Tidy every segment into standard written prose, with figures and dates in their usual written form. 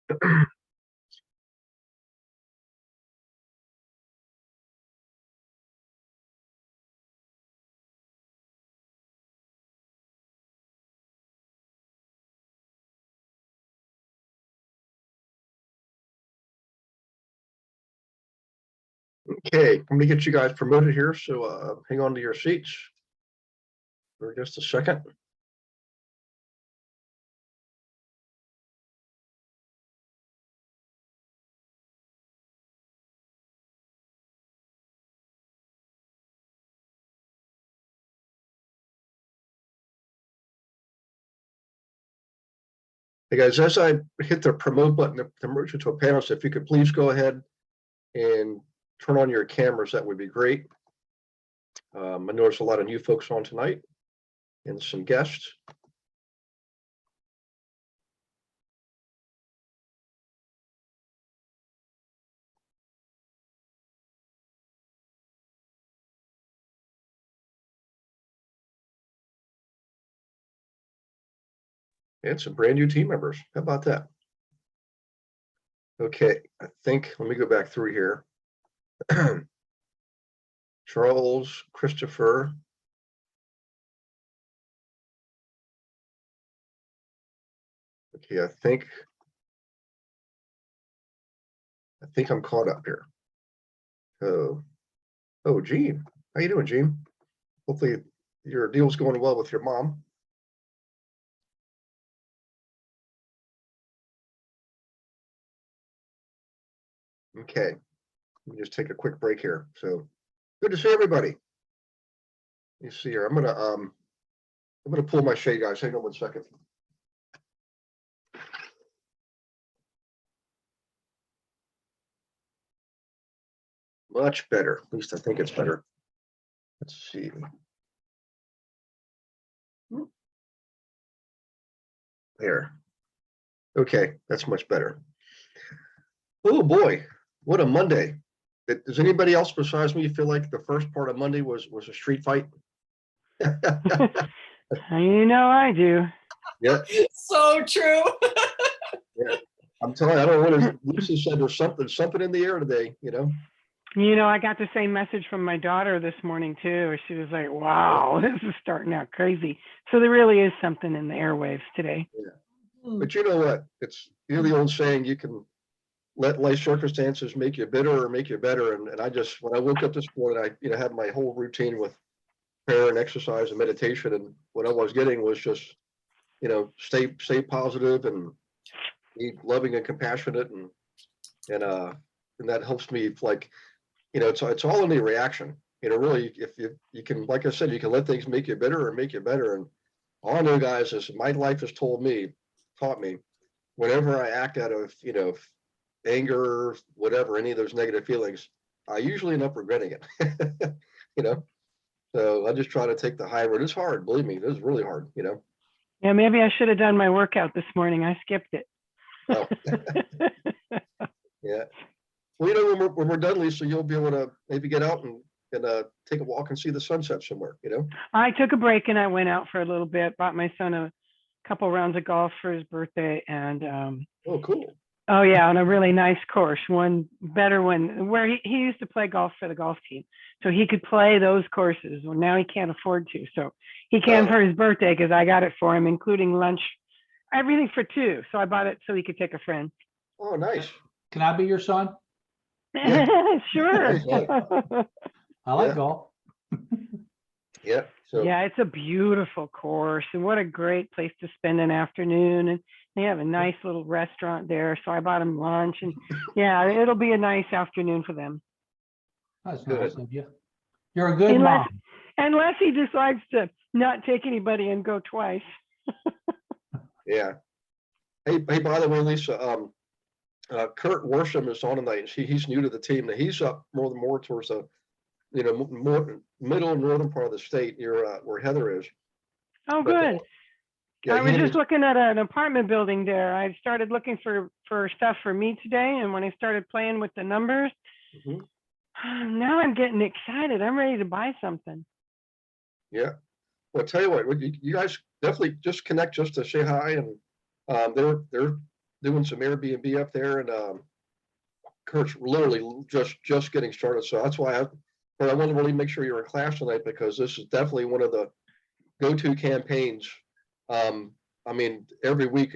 Okay, I'm gonna get you guys promoted here, so hang on to your seats for just a second. Hey guys, as I hit the promote button to merge into a panel, so if you could please go ahead and turn on your cameras, that would be great. I noticed a lot of new folks on tonight and some guests. And some brand new team members. How about that? Okay, I think, let me go back through here. Charles, Christopher. Okay, I think I'm caught up here. Oh, Gene. How you doing, Gene? Hopefully your deal's going well with your mom. Okay, let me just take a quick break here. So good to see everybody. You see here, I'm gonna pull my shade, guys. Hang on 1 second. Much better. At least I think it's better. Let's see. There. Okay, that's much better. Oh boy, what a Monday. Does anybody else besides me feel like the first part of Monday was a street fight? You know I do. Yeah. So true. Yeah. I'm telling you, I don't know what Lucy said. There's something in the air today, you know. You know, I got the same message from my daughter this morning too. She was like, wow, this is starting out crazy. So there really is something in the airwaves today. Yeah. But you know what? It's the old saying, you can let life circumstances make you bitter or make you better. And I just, when I woke up this morning, I had my whole routine with prayer and exercise and meditation. And what I was getting was just, stay positive and be loving and compassionate. And that helps me, like, it's all in the reaction. Really, if you can, like I said, you can let things make you bitter or make you better. And all I know, guys, is my life has taught me, whenever I act out of, anger, whatever, any of those negative feelings, I usually end up regretting it. So I just try to take the high road. It's hard, believe me, this is really hard, Yeah, maybe I should have done my workout this morning. I skipped it. Oh. Yeah. Well, when we're done, Lisa, you'll be able to maybe get out and take a walk and see the sunset somewhere, I took a break and I went out for a little bit, bought my son a couple rounds of golf for his birthday, and Oh, cool. oh yeah, on a really nice course, one better one where he used to play golf for the golf team, so he could play those courses. Well, now he can't afford to, so he can for his birthday because I got it for him, including lunch, everything for two. So I bought it so he could take a friend. Oh, nice. Can I be your son? Yeah. Sure. I like Yeah. golf. Yeah. So Yeah, it's a beautiful course, and what a great place to spend an afternoon. And they have a nice little restaurant there, so I bought him lunch, and yeah, it'll be a nice afternoon for them. That's Good. nice of you. You're a good mom. Unless he decides to not take anybody and go twice. yeah. Hey, by the way, Lisa, Kurt Worsham is on tonight. He's new to the team. He's up more towards the, more middle and northern part of the state near where Heather is. Oh, But, good. Yeah, I was just looking at an apartment building there. I started looking for stuff for me today, and when I started playing with the numbers, now I'm getting excited. I'm ready to buy something. Yeah. Well, tell you what, you guys definitely just connect just to say hi, and they're doing some Airbnb up there, and Kurt's literally just getting started. So that's why but I want to really make sure you're in class tonight, because this is definitely one of the go-to campaigns. I mean, every week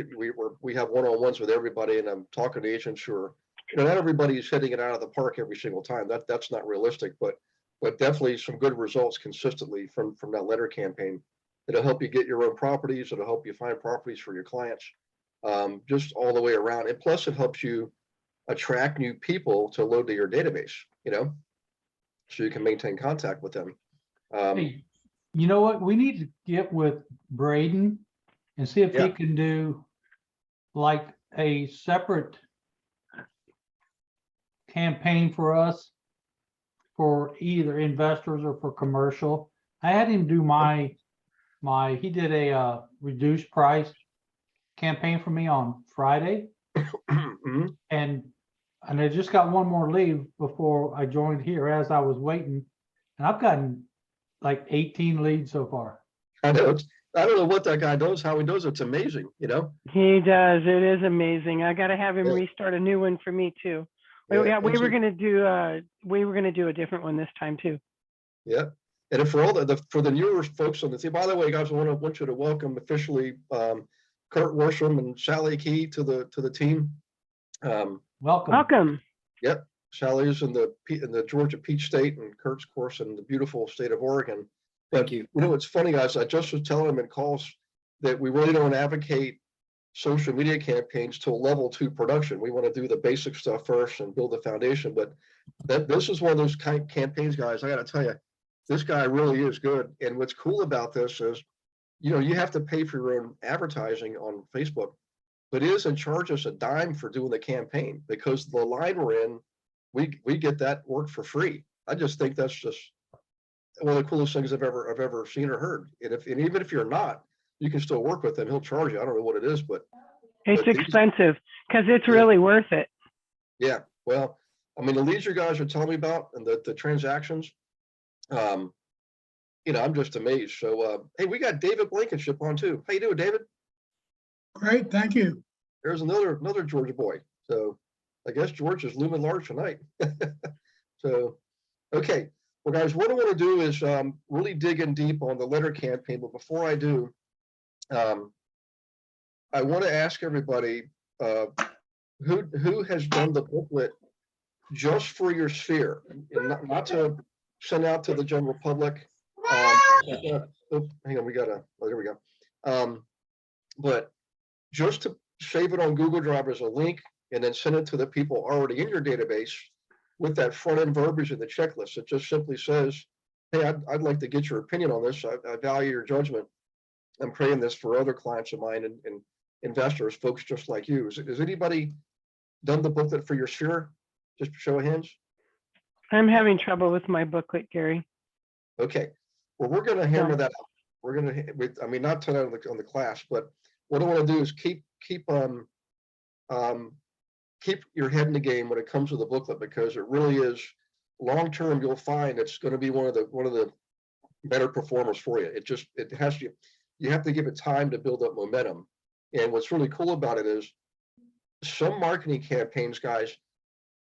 we have one-on-ones with everybody, and I'm talking to agents who are, not everybody's hitting it out of the park every single time. That's not realistic, but definitely some good results consistently from that letter campaign. It'll help you get your own properties. It'll help you find properties for your clients, just all the way around. And plus, it helps you attract new people to load to your database, so you can maintain contact with them. Hey, you know what? We need to get with Braden and see if he Yeah. can do like a separate campaign for us for either investors or for commercial. I had him do he did a reduced price campaign for me on Friday. Mhm. And I just got one more lead before I joined here as I was waiting. And I've gotten like 18 leads so far. I know. I don't know what that guy does, how he does it. It's amazing, He does. It is amazing. I got to have him Yeah. restart a new one for me too. We Yeah, were gonna do a different one this time too. Yeah. And for all for the newer folks on the team, by the way, guys, I want you to welcome officially Kurt Worsham and Sally Key to the team. Welcome. Welcome. Yep. Sally's in the Georgia Peach State, and Kurt's, of course, in the beautiful state of Oregon. But you know, it's funny, guys. I just was telling them in calls that we really don't advocate social media campaigns to a level 2 production. We want to do the basic stuff first and build the foundation. But this is one of those kind of campaigns, guys. I got to tell you, this guy really is good. And what's cool about this is, you have to pay for your own advertising on Facebook, but it doesn't charge us a dime for doing the campaign, because the line we're in, we get that work for free. I just think that's just one of the coolest things I've ever seen or heard. And even if you're not, you can still work with him. He'll charge you. I don't know what it is, but It's expensive because it's really worth it. yeah. Well, I mean, the leads you guys are telling me about and the transactions, I'm just amazed. So, hey, we got David Blankenship on too. How you doing, David? Great, thank you. There's another Georgia boy. So I guess George is looming large tonight. So, okay. Well, guys, what I want to do is really dig in deep on the letter campaign. But before I do, I want to ask everybody who has done the booklet just for your sphere, and not to send out to the general public. Hang on, there we go. But just to save it on Google Drive as a link and then send it to the people already in your database with that front end verbiage in the checklist. It just simply says, hey, I'd like to get your opinion on this. I value your judgment. I'm creating this for other clients of mine and investors, folks just like you. Has anybody done the booklet for your sphere? Just show of hands. I'm having trouble with my booklet, Gary. Okay. Well, we're going to hammer that out. We're going to, I mean, not tonight on the class, but what I want to do is keep your head in the game when it comes to the booklet, because it really is long term. You'll find it's going to be one of the better performers for you. It has to, you have to give it time to build up momentum. And what's really cool about it is some marketing campaigns, guys,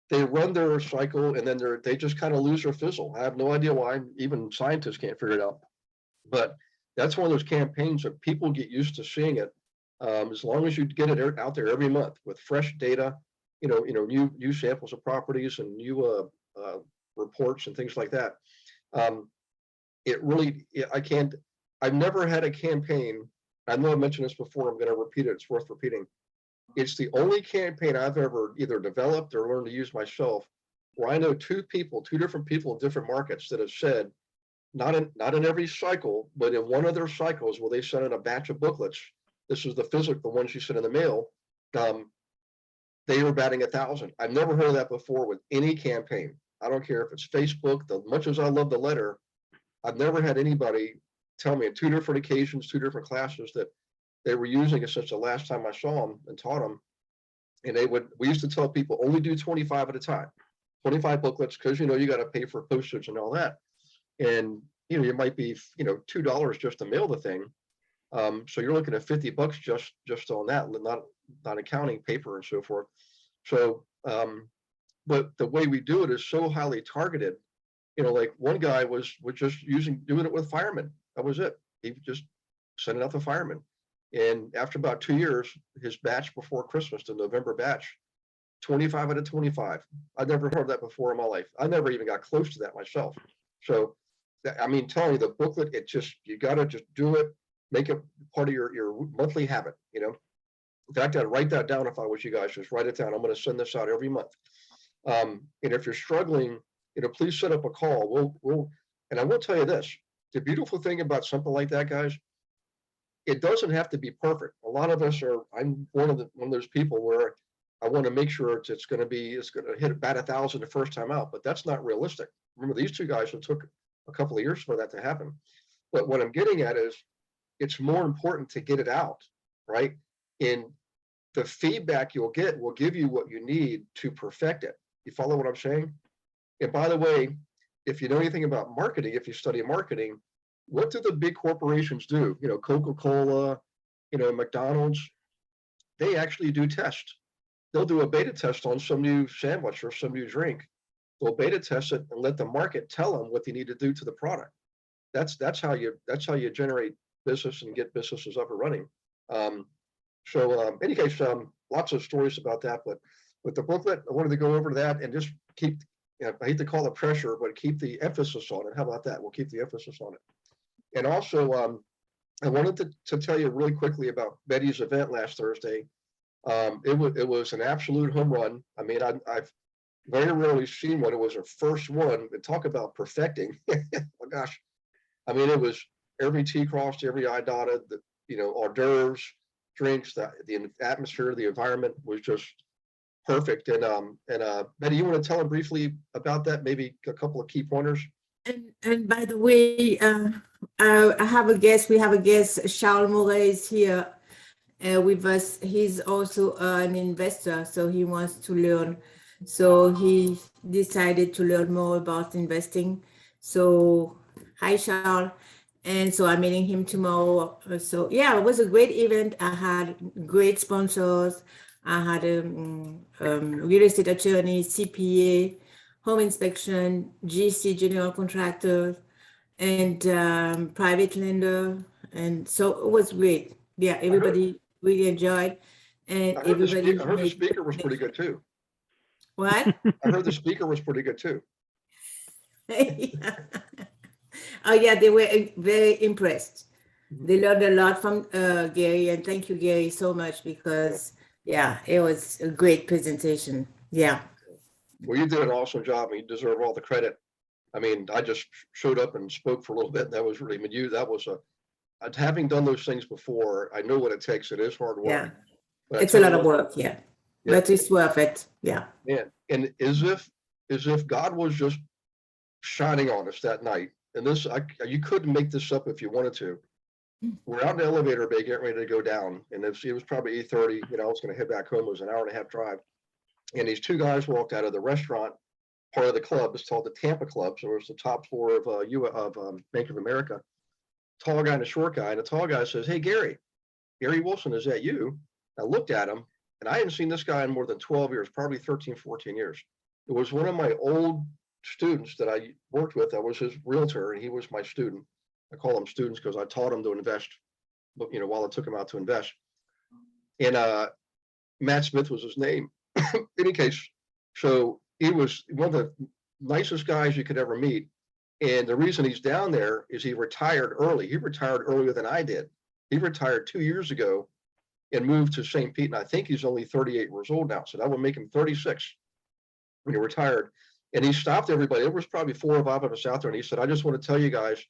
they run their cycle and then they just kind of lose their fizzle. I have no idea why. Even scientists can't figure it out. But that's one of those campaigns that people get used to seeing it. As long as you get it out there every month with fresh data, new samples of properties and new reports and things like that. I've never had a campaign. I know I mentioned this before. I'm going to repeat it. It's worth repeating. It's the only campaign I've ever either developed or learned to use myself where I know two different people in different markets that have said, not in every cycle, but in one of their cycles where they sent in a batch of booklets. This is the physical, the ones you sent in the mail. They were batting 1,000. I've never heard of that before with any campaign. I don't care if it's Facebook. As much as I love the letter, I've never had anybody tell me in two different occasions, two different classes, that they were using it since the last time I saw them and taught them. And we used to tell people only do 25 at a time, 25 booklets, because you got to pay for postage and all that. And it might be $2 just to mail the thing. So you're looking at $50 just on that, accounting paper and so forth. So, but the way we do it is so highly targeted. You know, like one guy was just doing it with firemen. That was it. He just sent it out to firemen. And after about 2 years, his batch before Christmas, the November batch, 25 out of 25. I've never heard that before in my life. I never even got close to that myself. So, I mean, telling you the booklet, you got to just do it, make it part of your monthly habit, you know. In fact, I'd write that down if I was you guys, just write it down. I'm going to send this out every month. And if you're struggling, you know, please set up a call. And I will tell you this, the beautiful thing about something like that, guys, it doesn't have to be perfect. A lot of us I'm one of those people where I want to make sure it's going to hit about 1,000 the first time out, but that's not realistic. Remember, these two guys, it took a couple of years for that to happen. But what I'm getting at is it's more important to get it out, right? And the feedback you'll get will give you what you need to perfect it. You follow what I'm saying? And by the way, if you know anything about marketing, if you study marketing, what do the big corporations do? You know, Coca-Cola, you know, McDonald's, they actually do tests. They'll do a beta test on some new sandwich or some new drink. They'll beta test it and let the market tell them what they need to do to the product. That's how you generate business and get businesses up and running. So any case, lots of stories about that, but with the booklet, I wanted to go over that and just keep, you know, I hate to call it pressure, but keep the emphasis on it. How about that? We'll keep the emphasis on it. And also, I wanted to tell you really quickly about Betty's event last Thursday. It was an absolute home run. I mean, I've very rarely seen one. It was her first one. And talk about perfecting. Oh gosh, I mean, it was every T crossed, every I dotted. The, you know, hors d'oeuvres, drinks, the atmosphere, the environment was just perfect. And Betty, you want to tell them briefly about that? Maybe a couple of key pointers. And by the way, I have a guest. We have a guest. Charles Moret is here with us. He's also an investor, so he wants to learn. So he decided to learn more about investing. So hi, Charles. And so I'm meeting him tomorrow. So yeah, it was a great event. I had great sponsors. I had a real estate attorney, CPA, home inspection, GC, general contractor, and private lender. And so it was great. Yeah, everybody really enjoyed. And I heard the speaker was pretty good too. What? I heard the speaker was pretty good too. Yeah. Oh yeah, they were very impressed. They learned a lot from Gary, and thank you, Gary, so much, because yeah, it was a great presentation. Yeah. Well, you did an awesome job and you deserve all the credit. I mean, I just showed up and spoke for a little bit. And that was really, I mean, that was having done those things before, I know what it takes. It is hard work. Yeah. But It's a lot of work. Yeah. Yeah. But it's worth it. Yeah. Man, and as if God was just shining on us that night. And this, you couldn't make this up if you wanted to. We're out in the elevator bay getting ready to go down. And it was probably 8:30, you know, I was going to head back home. It was an hour and a half drive. And these two guys walked out of the restaurant, part of the club. It's called the Tampa Club. So it was the top floor of Bank of America. Tall guy and a short guy. And the tall guy says, "Hey, Gary Wilson, is that you?" I looked at him and I hadn't seen this guy in more than 12 years, probably 13, 14 years. It was one of my old students that I worked with. I was his realtor and he was my student. I call them students because I taught him to invest, you know, while I took him out to invest. And Matt Smith was his name. In any case, so he was one of the nicest guys you could ever meet. And the reason he's down there is he retired early. He retired earlier than I did. He retired 2 years ago and moved to St. Pete. And I think he's only 38 years old now. So that would make him 36 when he retired. And he stopped everybody. There was probably 4 or 5 of us out there. And he said, "I just want to tell you guys,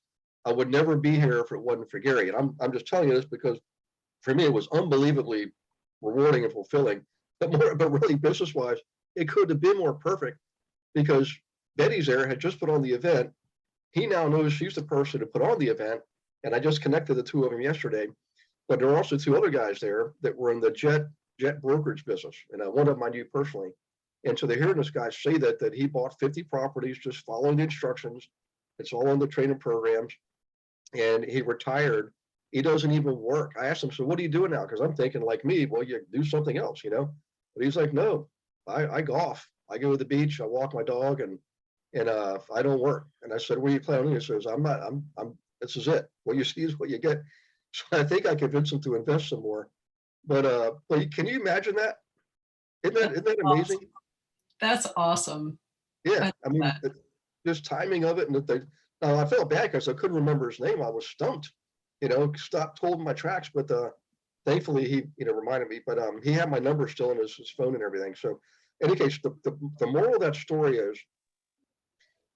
I would never be here if it wasn't for Gary." And I'm just telling you this because for me, it was unbelievably rewarding and fulfilling. But really business wise, it couldn't have been more perfect because Betty's there, had just put on the event. He now knows she's the person to put on the event. And I just connected the two of them yesterday. But there are also 2 other guys there that were in the jet brokerage business. And one of them I knew personally. And so they're hearing this guy say that he bought 50 properties, just following the instructions. It's all in the training programs. And he retired he doesn't even work. I asked him, so what do you do now? Because I'm thinking like me, well, you do something else, you know? But he's like, no, I golf. I go to the beach, I walk my dog, and I don't work. And I said, what are you planning? He says, this is it. What you see is what you get. So I think I convinced him to invest some more. But can you imagine that? Isn't that amazing? That's awesome. Yeah, I mean, that. just timing of it, and that now I felt bad because I couldn't remember his name. I was stumped, you know, stopped holding my tracks. But thankfully he, you know, reminded me. But he had my number still in his phone and everything. So, in any case, the moral of that story is,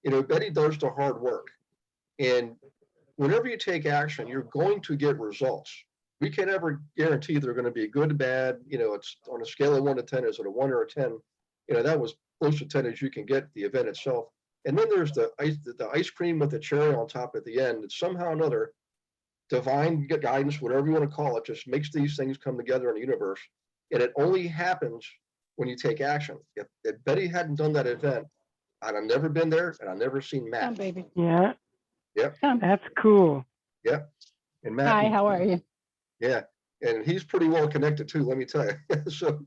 you know, Betty does the hard work, and whenever you take action, you're going to get results. We can't ever guarantee they're going to be good, bad. You know, it's on a scale of 1 to 10. Is it a 1 or a 10? You know, that was close to 10 as you can get the event itself. And then there's the ice cream with the cherry on top at the end. It's somehow or another, divine guidance, whatever you want to call it, just makes these things come together in the universe. And it only happens when you take action. If Betty hadn't done that event, I'd have never been there, and I've never seen Matt. Come, baby. Yeah, Yep. Come. that's cool. Yep. And Matt. Hi, how are you? Yeah, and he's pretty well connected too, let me tell you. So,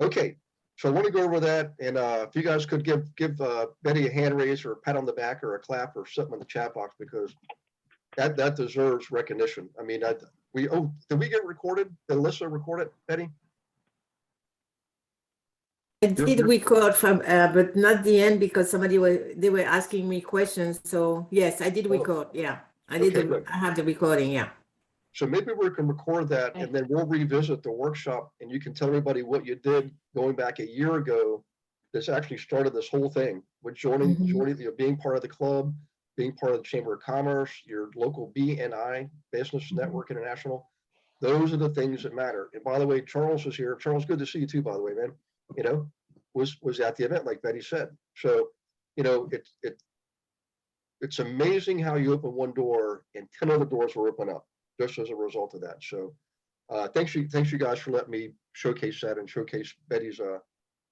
okay, so I want to go over that, and if you guys could give Betty a hand raise or a pat on the back or a clap or something in the chat box, because that deserves recognition. I mean, did we get recorded? Did Alyssa record it, Betty? I did record from, but not the end because they were asking me questions. So yes, I did record. Yeah, I did. Okay, good. I have the recording. Yeah. So maybe we can record that, and then we'll revisit the workshop, and you can tell everybody what you did going back a year ago. This actually started this whole thing with joining, you know, being part of the club, being part of the Chamber of Commerce, your local BNI, Business Network International. Those are the things that matter. And by the way, Charles is here. Charles, good to see you too, by the way, man. You know, was at the event, like Betty said. So, you know, it's amazing how you open one door and 10 other doors will open up just as a result of that. So thanks you guys for letting me showcase that and showcase Betty's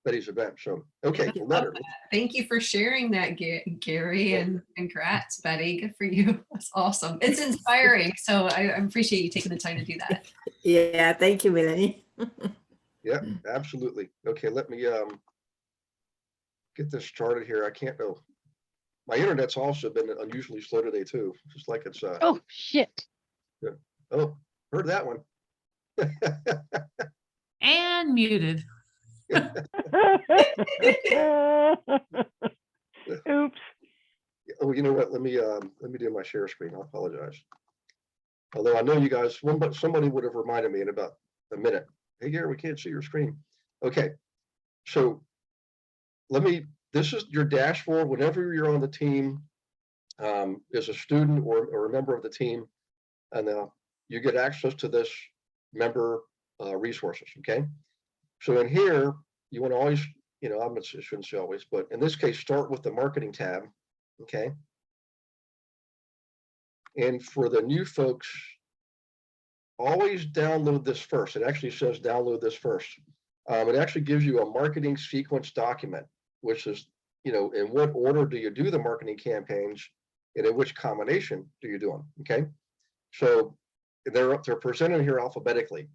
event. So okay, Yeah, letter. thank you for sharing that, Gary, and congrats, Betty. Good for you. That's awesome. It's inspiring. So I appreciate you taking the time to do that. Yeah. Thank you, Melanie. Yeah, absolutely. Okay, let me get this started here. I can't know. My internet's also been unusually slow today too. Just like it's Oh, shit. oh, heard that one. And muted. Oops. Oh, you know what? Let me do my share screen. I apologize. Although I know you guys, somebody would have reminded me in about a minute. Hey, Gary, we can't see your screen. Okay, so this is your dashboard. Whenever you're on the team, as a student or a member of the team, and you get access to this member resources. Okay, so in here, you want to always, you know, I shouldn't say always, but in this case, start with the marketing tab. Okay, and for the new folks, always download this first. It actually says download this first. It actually gives you a marketing sequence document, which is, you know, in what order do you do the marketing campaigns and in which combination do you do them, okay? So they're presented here alphabetically,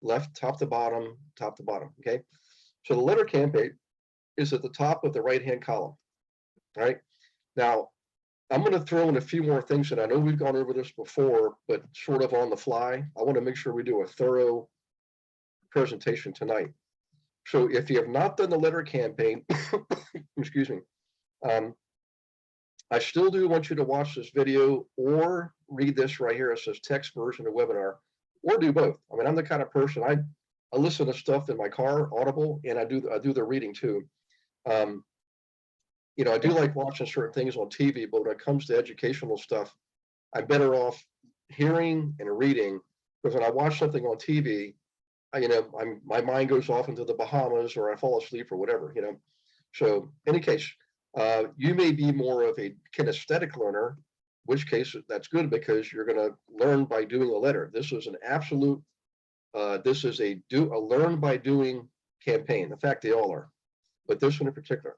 left, top to bottom, okay? So the letter campaign is at the top of the right-hand column, right? Now, I'm going to throw in a few more things that I know we've gone over this before, but sort of on the fly. I want to make sure we do a thorough presentation tonight. So if you have not done the letter campaign, excuse me, I still do want you to watch this video or read this right here. It says text version of webinar, or do both. I mean, I'm the kind of person, I listen to stuff in my car, Audible, and I do the reading too. You know, I do like watching certain things on TV, but when it comes to educational stuff, I'm better off hearing and reading, because when I watch something on TV, my mind goes off into the Bahamas, or I fall asleep or whatever, you know. So in any case, you may be more of a kinesthetic learner, which case that's good because you're going to learn by doing a letter. This is an absolute, this is a learn by doing campaign. In fact, they all are, but this one in particular.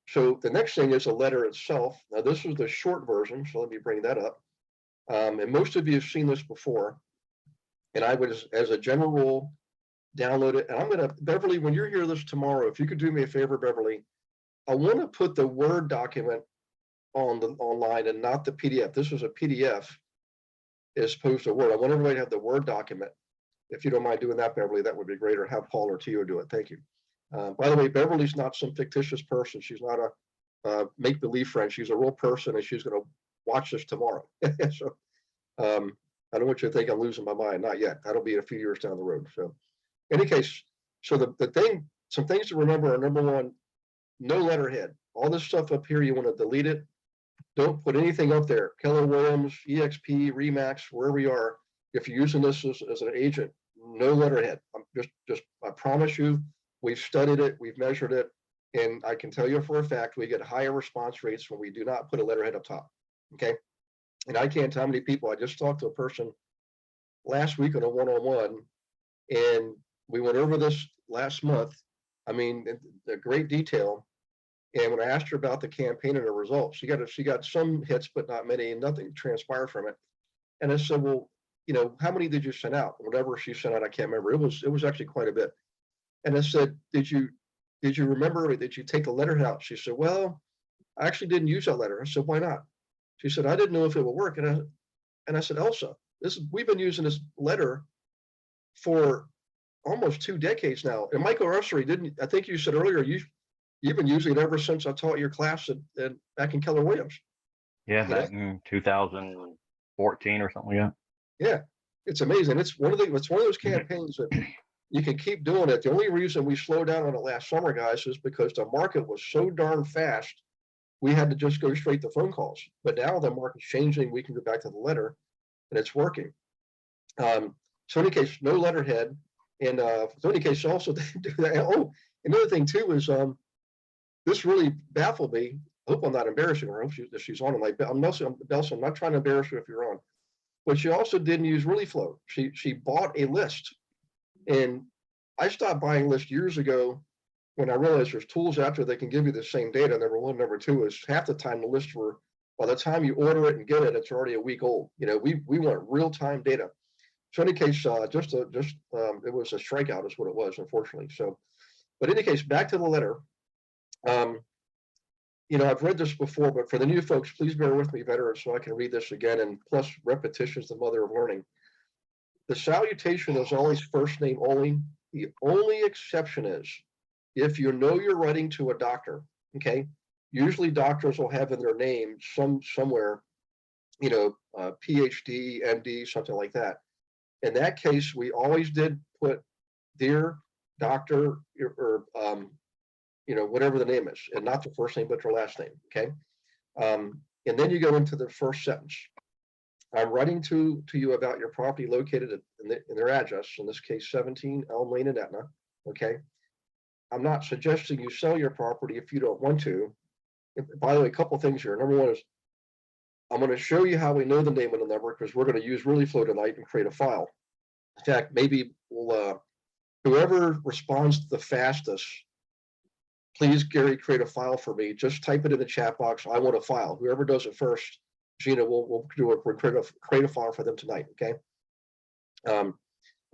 So the next thing is a letter itself. Now this is the short version, so let me bring that up. And most of you have seen this before. And I would, as a general rule, download it. And I'm going to, Beverly, when you're here this tomorrow, if you could do me a favor, Beverly, I want to put the Word document on the online and not the PDF. This is a PDF as opposed to Word. I want everybody to have the Word document. If you don't mind doing that, Beverly, that would be great, or have Paul or Tio do it. Thank you. By the way, Beverly's not some fictitious person. She's not a make-believe friend. She's a real person, and she's going to watch this tomorrow. So I don't want you to think I'm losing my mind. Not yet. That'll be a few years down the road. So in any case, so the thing, some things to remember are, number one, no letterhead. All this stuff up here, you want to delete it. Don't put anything up there. Keller Williams, EXP, Remax, wherever you are. If you're using this as an agent, no letterhead. I'm I promise you, we've studied it, we've measured it, and I can tell you for a fact, we get higher response rates when we do not put a letterhead up top. Okay. And I can't tell how many people. I just talked to a person last week on a one-on-one, and we went over this last month. I mean, in great detail. And when I asked her about the campaign and the results, she got some hits, but not many, and nothing transpired from it. And I said, well, you know, how many did you send out? Whatever she sent out, I can't remember. It was actually quite a bit. And I said, did you remember, did you take the letter out? She said, well, I actually didn't use that letter. I said, why not? She said, I didn't know if it would work. And I said, Elsa, we've been using this letter for almost 2 decades now. And Michael Ursery, I think you said earlier, you've been using it ever since I taught your class back in Keller Williams. Yeah, back in 2014 or something like that. Yeah, it's amazing. It's one of those campaigns that you can keep doing it. The only reason we slowed down on it last summer, guys, is because the market was so darn fast. We had to just go straight to phone calls. But now the market's changing. We can go back to the letter, and it's working. So in any case, no letterhead. And in any case, also do that. Oh, another thing too is this really baffled me. I hope I'm not embarrassing her. I hope she's on. I'm not trying to embarrass you if you're on. But she also didn't use ReallyFlow. She bought a list. And I stopped buying lists years ago when I realized there's tools out there that can give you the same data. Number one. Number two is half the time the lists were, by the time you order it and get it, it's already a week old. You know, we want real-time data. So in any case, it was a strikeout is what it was, unfortunately. So, but in any case, back to the letter. You know, I've read this before, but for the new folks, please bear with me, veterans, so I can read this again. And plus, repetition is the mother of learning. The salutation is always first name only. The only exception is if you know you're writing to a doctor. Okay, usually doctors will have in their name somewhere, you know, PhD, MD, something like that. In that case, we always did put dear doctor or you know, whatever the name is, and not the first name, but their last name. Okay. And then you go into the first sentence. I'm writing to you about your property located in their address, in this case, 17 Elm Lane in Etna. Okay. I'm not suggesting you sell your property if you don't want to. By the way, a couple things here. Number one is I'm going to show you how we know the name of the number, because we're going to use ReallyFlow tonight and create a file. In fact, maybe we'll, whoever responds the fastest, please, Gary, create a file for me. Just type it in the chat box. I want a file. Whoever does it first, Gina, we'll create a file for them tonight. Okay.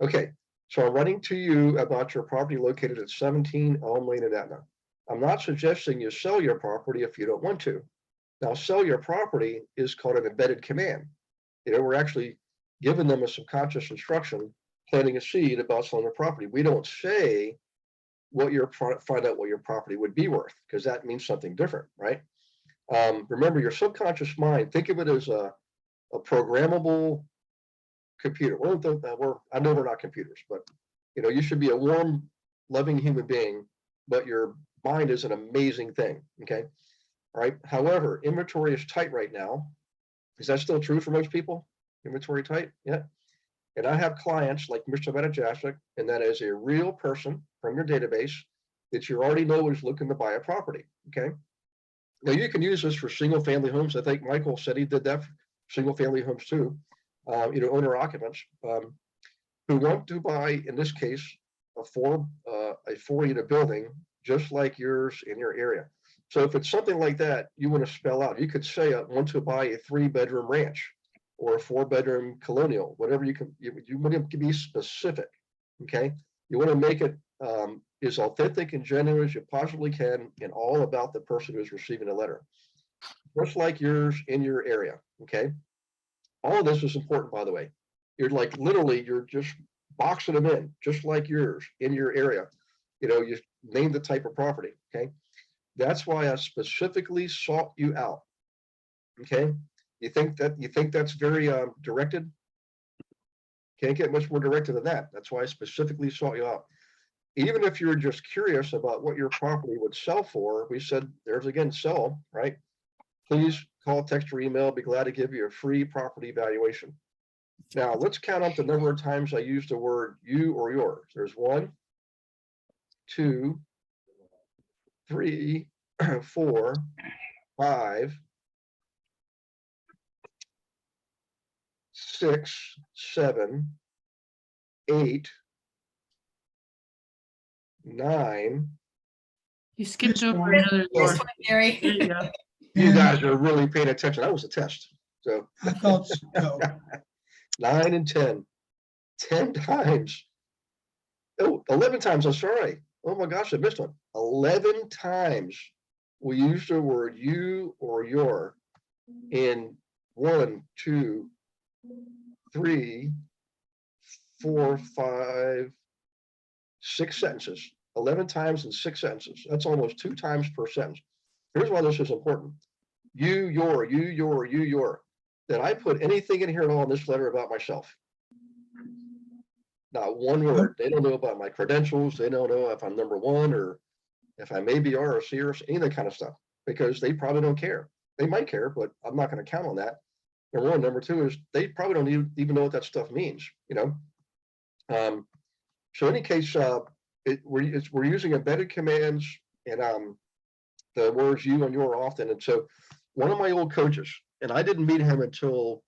Okay. So I'm writing to you about your property located at 17 Elm Lane in Etna. I'm not suggesting you sell your property if you don't want to. Now, sell your property is called an embedded command. You know, we're actually giving them a subconscious instruction, planting a seed about selling their property. We don't say find out what your property would be worth, because that means something different, right? Remember, your subconscious mind, think of it as a programmable computer. I know we're not computers, but you know, you should be a warm, loving human being, but your mind is an amazing thing. Okay. All right. However, inventory is tight right now. Is that still true for most people? Inventory tight? Yeah. And I have clients like Mr. Metajasic, and that is a real person from your database that you already know is looking to buy a property. Okay. Now you can use this for single family homes. I think Michael said he did that for single family homes too. You know, owner occupants who want to buy, in this case, a 4-unit building just like yours in your area. So if it's something like that, you want to spell out. You could say I want to buy a 3-bedroom ranch. or a 4-bedroom colonial, whatever you can, you want to be specific, okay? You want to make it as authentic and genuine as you possibly can and all about the person who's receiving the letter. Just like yours in your area, okay? All of this is important, by the way. You're like, literally, you're just boxing them in, just like yours in your area. You know, you name the type of property, okay? That's why I specifically sought you out, okay? You think that's very directed? Can't get much more directed than that. That's why I specifically sought you out. Even if you're just curious about what your property would sell for, we said, there's again, sell, right? Please call, text, or email. Be glad to give you a free property evaluation. Now, let's count up the number of times I used the word you or yours. There's 1, 2, 3, 4, 5, 6, 7, 8, 9. You skipped This over one. another door. This one, Gary. There you go. You And guys are really paying attention. That was a test. So I thought so. 9 and 10. 10 times. Oh, 11 times. I'm sorry. Oh my gosh, I missed one. 11 times we use the word you or your in 1, 2, 3, 4, 5, 6 sentences. 11 times in 6 sentences. That's almost 2 times per sentence. Here's why this is important. You, your, you, your, you, your. Did I put anything in here at all in this letter about myself? Not one word. They don't know about my credentials. They don't know if I'm number 1 or if I maybe are or C or any of that kind of stuff, because they probably don't care. They might care, but I'm not going to count on that. Number 1. Number 2 is they probably don't even know what that stuff means, you know? So in any case, we're using embedded commands and the words you and your often. And so one of my old coaches, and I didn't meet him until,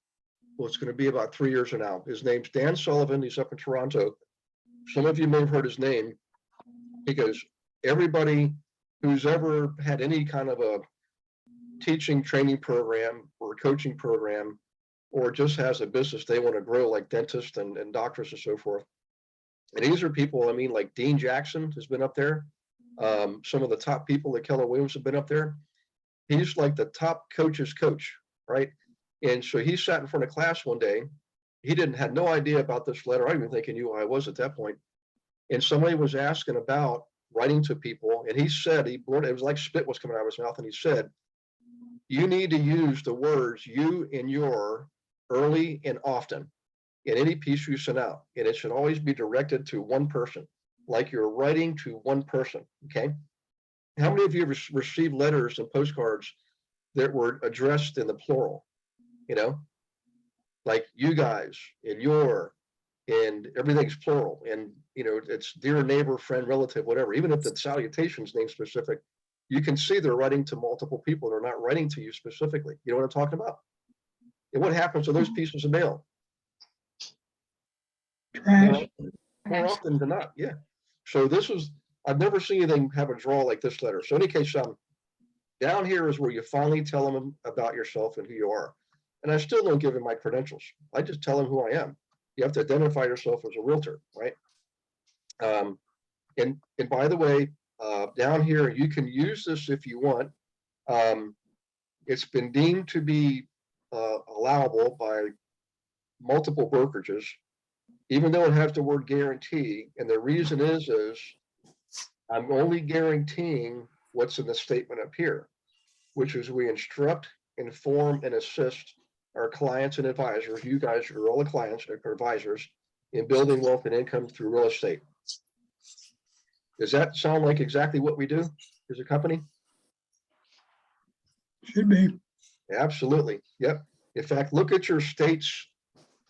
well, it's going to be about 3 years from now. His name's Dan Sullivan. He's up in Toronto. Some of you may have heard his name because everybody who's ever had any kind of a teaching training program or coaching program, or just has a business they want to grow, like dentists and doctors and so forth. And these are people, I mean, like Dean Jackson has been up there. Some of the top people like Keller Williams have been up there. He's like the top coach's coach, right? And so he sat in front of class one day. He had no idea about this letter. I didn't even think he knew who I was at that point. And somebody was asking about writing to people. And he said, it was like spit was coming out of his mouth. And he said, you need to use the words you and your early and often in any piece you send out. And it should always be directed to one person, like you're writing to one person, okay? How many of you have received letters and postcards that were addressed in the plural, you know? Like you guys and your, and everything's plural. And, you know, it's dear neighbor, friend, relative, whatever. Even if the salutation's name specific, you can see they're writing to multiple people. They're not writing to you specifically. You know what I'm talking about? And what happens to those pieces of mail? Trash. More often than not, yeah. So this is, I've never seen anything have a draw like this letter. So in any case, down here is where you finally tell them about yourself and who you are. And I still don't give them my credentials. I just tell them who I am. You have to identify yourself as a realtor, right? And by the way, down here, you can use this if you want. It's been deemed to be allowable by multiple brokerages, even though it has the word guarantee. And the reason is I'm only guaranteeing what's in the statement up here, which is we instruct, inform, and assist our clients and advisors. You guys are all the clients and advisors in building wealth and income through real estate. Does that sound like exactly what we do as a company? Should be. Absolutely. Yep. In fact, look at your state's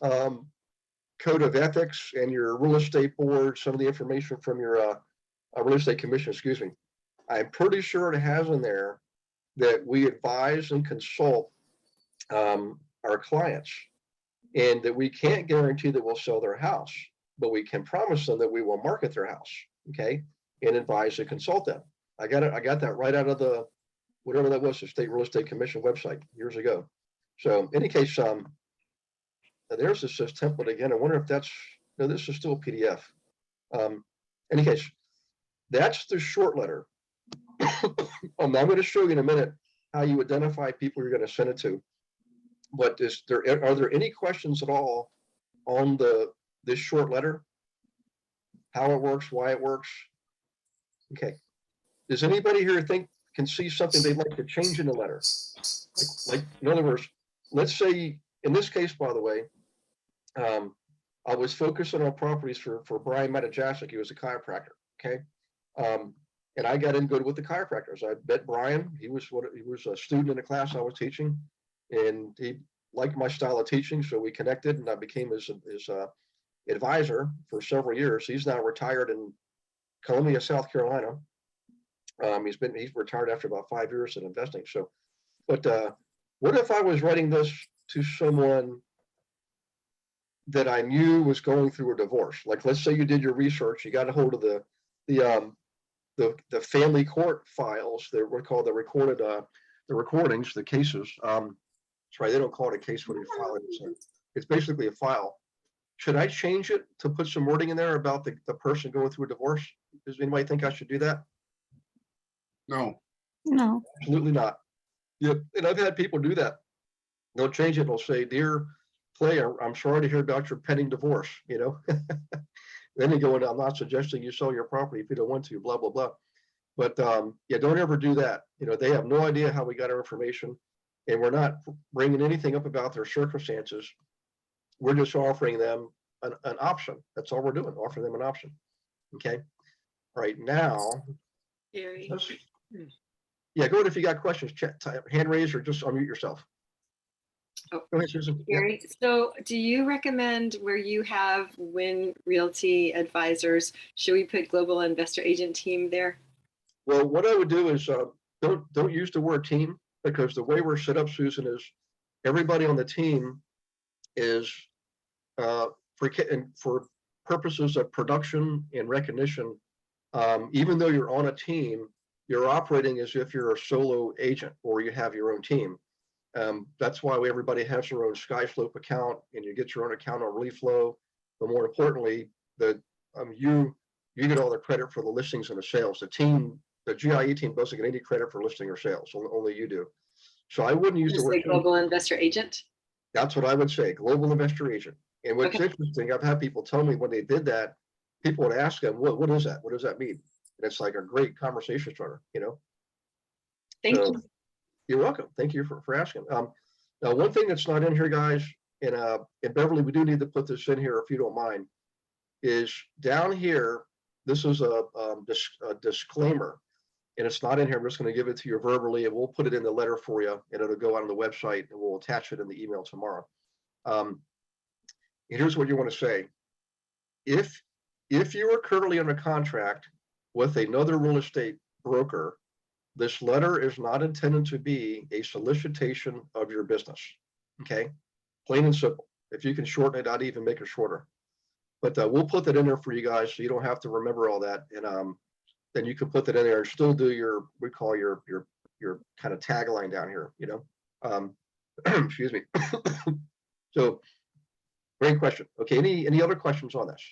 code of ethics and your real estate board, some of the information from your real estate commission, excuse me. I'm pretty sure it has in there that we advise and consult our clients, and that we can't guarantee that we'll sell their house, but we can promise them that we will market their house, okay, and advise and consult them. I got that right out of the, whatever that was, the State Real Estate Commission website years ago. So in any case, Now there's this says template again. I wonder if that's, no, this is still a PDF. Any case, that's the short letter. I'm going to show you in a minute how you identify people you're going to send it to. But are there any questions at all on this short letter? How it works, why it works? Okay. Does anybody here can see something they'd like to change in the letter? Like in other words, let's say in this case, by the way, I was focusing on properties for Brian Metajasic. He was a chiropractor. Okay. And I got in good with the chiropractors. I met Brian. He was a student in a class I was teaching, and he liked my style of teaching. So we connected, and I became his advisor for several years. He's now retired in Columbia, South Carolina. He's retired after about 5 years in investing. So, but what if I was writing this to someone that I knew was going through a divorce? Like, let's say you did your research, you got a hold of the family court files. They're what called the recordings, the cases. Sorry, they don't call it a case when you file it. It's basically a file. Should I change it to put some wording in there about the person going through a divorce? Does anybody think I should do that? No. No. Absolutely not. Yep. And I've had people do that. They'll change it. They'll say, "Dear player, I'm sorry to hear about your pending divorce." You know, then they go in, "I'm not suggesting you sell your property if you don't want to, blah, blah, blah." But yeah, don't ever do that. You know, they have no idea how we got our information, and we're not bringing anything up about their circumstances. We're just offering them an option. That's all we're doing, offering them an option. Okay. Right now. Gary. Yeah, go ahead if you got questions, hand raise or just unmute yourself. Oh, go ahead, Susan. Gary, so do you recommend where you have Win Realty advisors, should we put Global Investor Agent Team there? Well, what I would do is don't use the word team, because the way we're set up, Susan, is everybody on the team is for purposes of production and recognition. Even though you're on a team, you're operating as if you're a solo agent or you have your own team. That's why everybody has their own SkySlope account, and you get your own account on ReFlow. But more importantly, you get all the credit for the listings and the sales. The GIA team doesn't get any credit for listing or sales. Only you do. So I wouldn't use the Just word say Global Investor Agent. That's what I would say, Global Investor Agent. And what's Okay. interesting, I've had people tell me when they did that, people would ask them, what is that? What does that mean? And it's like a great conversation starter, you know? Thank So, you. You're welcome. Thank you for asking. Now, one thing that's not in here, guys, and Beverly, we do need to put this in here if you don't mind, is down here, this is a disclaimer, and it's not in here. I'm just going to give it to you verbally, and we'll put it in the letter for you, and it'll go out on the website, and we'll attach it in the email tomorrow. And here's what you want to say. If you are currently under contract with another real estate broker, this letter is not intended to be a solicitation of your business. Okay, plain and simple. If you can shorten it, I'd even make it shorter. But we'll put that in there for you guys, so you don't have to remember all that. And then you can put that in there and still do your kind of tagline down here. You know, excuse me. So, great question. Okay, any other questions on this?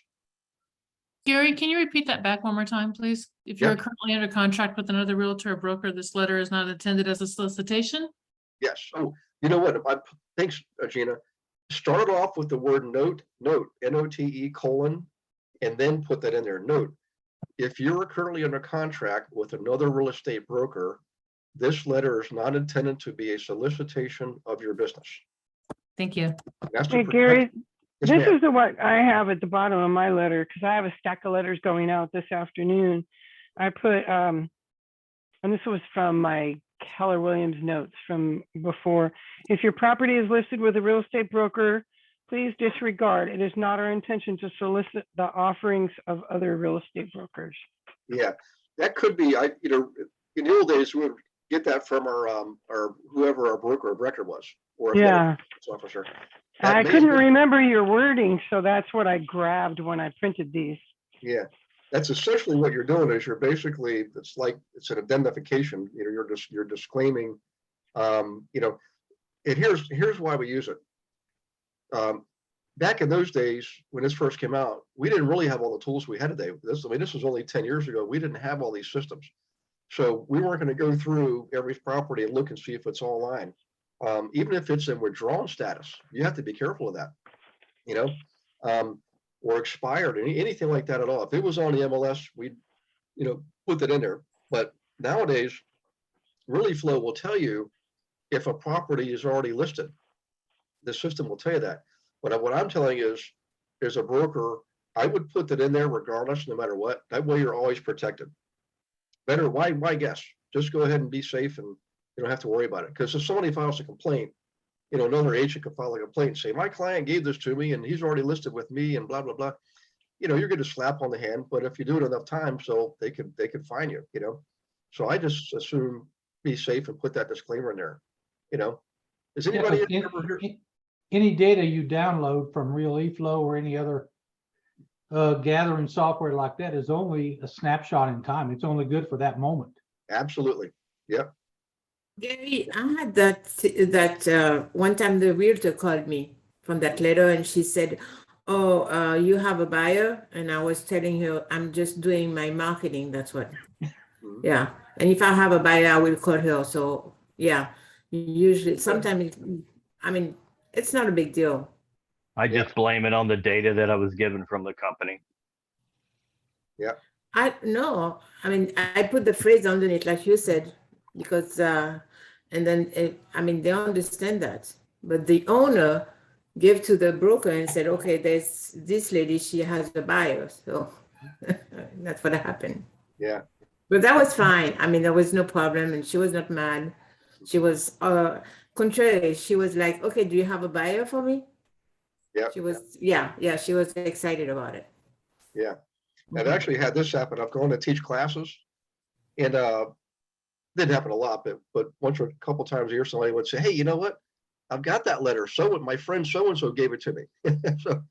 Gary, can you repeat that back one more time, please? If you're Yep. currently under contract with another realtor or broker, this letter is not intended as a solicitation? Yes. Oh, you know what? Thanks, Gina. Start off with the word note, N-O-T-E : and then put that in there. Note, if you're currently under contract with another real estate broker, this letter is not intended to be a solicitation of your business. Thank you. That's to Hey, protect- Gary, Yes, this ma'am. is what I have at the bottom of my letter, because I have a stack of letters going out this afternoon. I put, and this was from my Keller Williams notes from before. If your property is listed with a real estate broker, please disregard. It is not our intention to solicit the offerings of other real estate brokers. Yeah, that could be. In the old days, we would get that from our whoever our broker of record was, or if Yeah, officer. That I may couldn't have been- remember your wording, so that's what I grabbed when I printed these. Yeah, that's essentially what you're doing. Is you're basically, it's an identification. You know, you're disclaiming. You know, and here's why we use it. back in those days, when this first came out, we didn't really have all the tools we had today. I mean, this was only 10 years ago. We didn't have all these systems. So we weren't going to go through every property and look and see if it's online. Even if it's in withdrawn status, you have to be careful of that, you know, or expired, anything like that at all. If it was on the MLS, we'd, you know, put that in there. But nowadays, Really Flow will tell you if a property is already listed. The system will tell you that. But what I'm telling you is, as a broker, I would put that in there regardless, no matter what. That way you're always protected. Better, why guess? Just go ahead and be safe, and you don't have to worry about it. Because if somebody files a complaint, you know, another agent could file a complaint and say, my client gave this to me and he's already listed with me and blah, blah, blah. You know, you're going to slap on the hand, but if you do it enough times, so they could fine you, you know? So I just assume be safe and put that disclaimer in there, you know? Is Yeah, anybody but ever heard? any data you download from Real eFlow or any other gathering software like that is only a snapshot in time. It's only good for that moment. Absolutely. Yep. Gary, I had that one time the realtor called me from that letter and she said, oh, you have a buyer? And I was telling her, I'm just doing my marketing. That's what. Mhm. Yeah. And if I have a buyer, I will call her. So yeah, usually sometimes, I mean, it's not a big deal. I Yeah. just blame it on the data that I was given from the company. I no, I mean, I put the phrase underneath, like you said, because, and then, I mean, they understand that. But the owner gave to the broker and said, okay, there's this lady, she has a buyer. So that's what happened. Yeah. But that was fine. I mean, there was no problem and she was not mad. She was, contrary, she was like, okay, do you have a buyer for me? Yeah. She was, yeah, she was excited about it. Yeah. I've actually had this happen. I've gone to teach classes, and didn't happen a lot, but once or a couple times a year, somebody would say, hey, you know what? I've got that letter. So my friend so-and-so gave it to me. So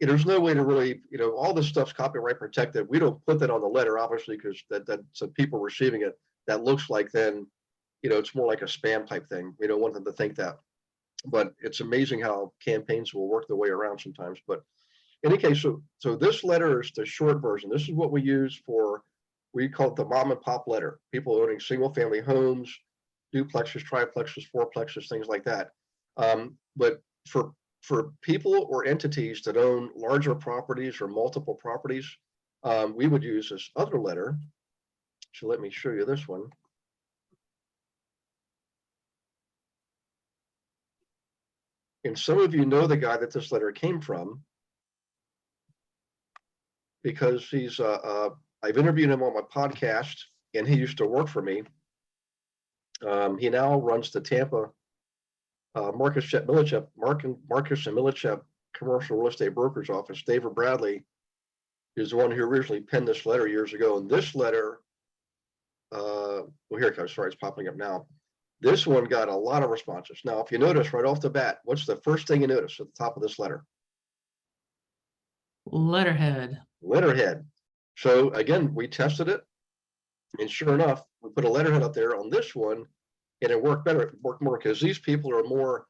there's no way to really, you know, all this stuff's copyright protected. We don't put that on the letter, obviously, because that's people receiving it. That looks like then, you know, it's more like a spam type thing. We don't want them to think that. But it's amazing how campaigns will work their way around sometimes. But in any case, so this letter is the short version. This is what we use for, we call it the mom and pop letter. People owning single family homes, duplexes, triplexes, fourplexes, things like that. But for people or entities that own larger properties or multiple properties, we would use this other letter. So let me show you this one. And some of you know the guy that this letter came from, because he's I've interviewed him on my podcast, and he used to work for me. He now runs the Tampa Marcus and Millichap commercial real estate brokerage office. David Bradley is the one who originally penned this letter years ago. And this letter, well, here it comes. Sorry, it's popping up now. This one got a lot of responses. Now, if you notice right off the bat, what's the first thing you notice at the top of this letter? Letterhead. Letterhead. So again, we tested it, and sure enough, we put a letterhead up there on this one, and it worked better. It worked more because these people are more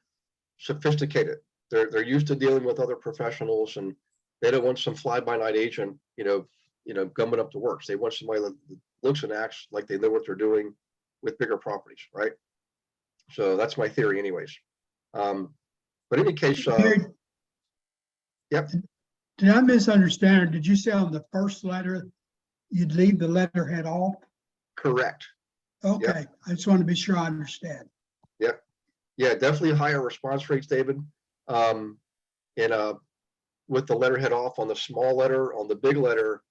sophisticated. They're used to dealing with other professionals, and they don't want some fly-by-night agent, you know, gumming up the works. They want somebody that looks and acts like they know what they're doing with bigger properties, right? So that's my theory, anyways. But in any case, yep. Did I misunderstand, or did you say on the first letter, you'd leave the letterhead off? Correct. Okay, I just want to be sure I understand. Yep. Yeah, definitely higher response rates, David. And with the letterhead off on the small letter, on the big letter,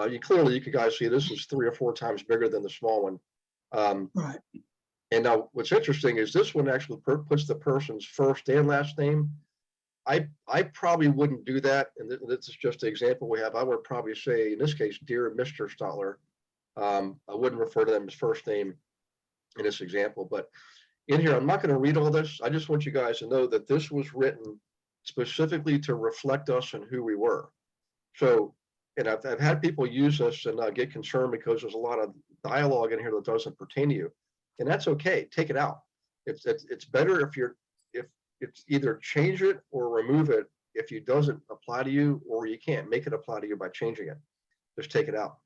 you can guys see this is 3 or 4 times bigger than the small one. Right. And now what's interesting is this one actually puts the person's first and last name. I probably wouldn't do that. And this is just an example we have. I would probably say, in this case, dear Mr. Stotler. I wouldn't refer to them as first name in this example, but in here, I'm not going to read all this. I just want you guys to know that this was written specifically to reflect us and who we were. So, and I've had people use this and get concerned because there's a lot of dialogue in here that doesn't pertain to you, and that's okay. Take it out. It's better if it's either change it or remove it if it doesn't apply to you, or you can't make it apply to you by changing it, just take it out.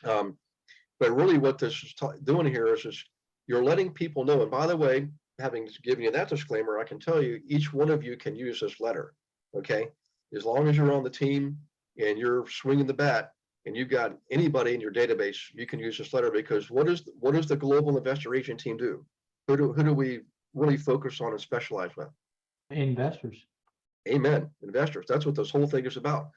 But really what this is doing here is you're letting people know. And by the way, having given you that disclaimer, I can tell you each one of you can use this letter. Okay. As long as you're on the team and you're swinging the bat and you've got anybody in your database, you can use this letter, because what does the Global Investor Agent Team do? Who do we really focus on and specialize with? Investors. Amen. Investors. That's what this whole thing is about.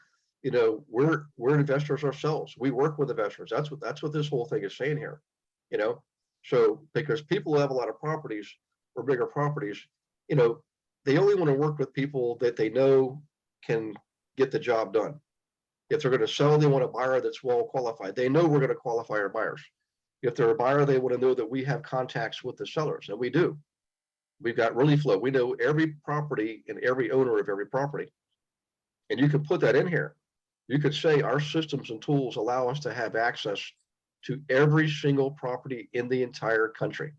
You know, we're investors ourselves. We work with investors. That's what this whole thing is saying here. You know, so because people who have a lot of properties or bigger properties, you know, they only want to work with people that they know can get the job done. If they're going to sell, they want a buyer that's well qualified. They know we're going to qualify our buyers. If they're a buyer, they want to know that we have contacts with the sellers, and we do. We've got really flow. We know every property and every owner of every property. And you could put that in here. You could say our systems and tools allow us to have access to every single property in the entire country,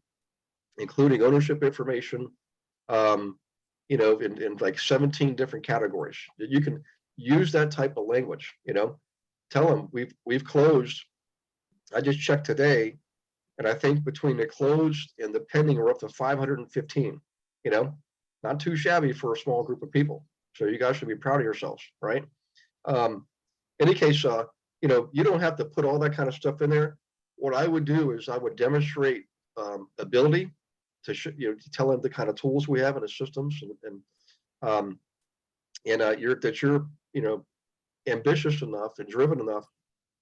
including ownership information, you know, in like 17 different categories. You can use that type of language, you know, tell them we've closed. I just checked today, and I think between the closed and the pending, we're up to 515, you know, not too shabby for a small group of people. So you guys should be proud of yourselves, right? Any case, you know, you don't have to put all that kind of stuff in there. What I would do is I would demonstrate ability to you know, to tell them the kind of tools we have in the systems, and you're you know, ambitious enough and driven enough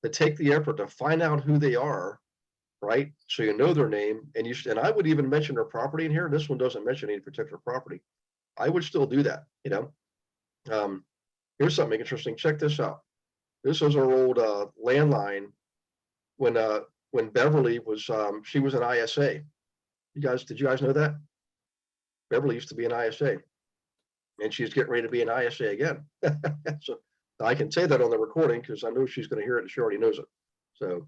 to take the effort to find out who they are, right? So you know their name, and I would even mention their property in here. This one doesn't mention any particular property. I would still do that, you know. Here's something interesting. Check this out. This is our old landline when Beverly was she was an ISA. Did you guys know that? Beverly used to be an ISA, and she's getting ready to be an ISA again. So I can say that on the recording because I know she's going to hear it and she already knows it. So,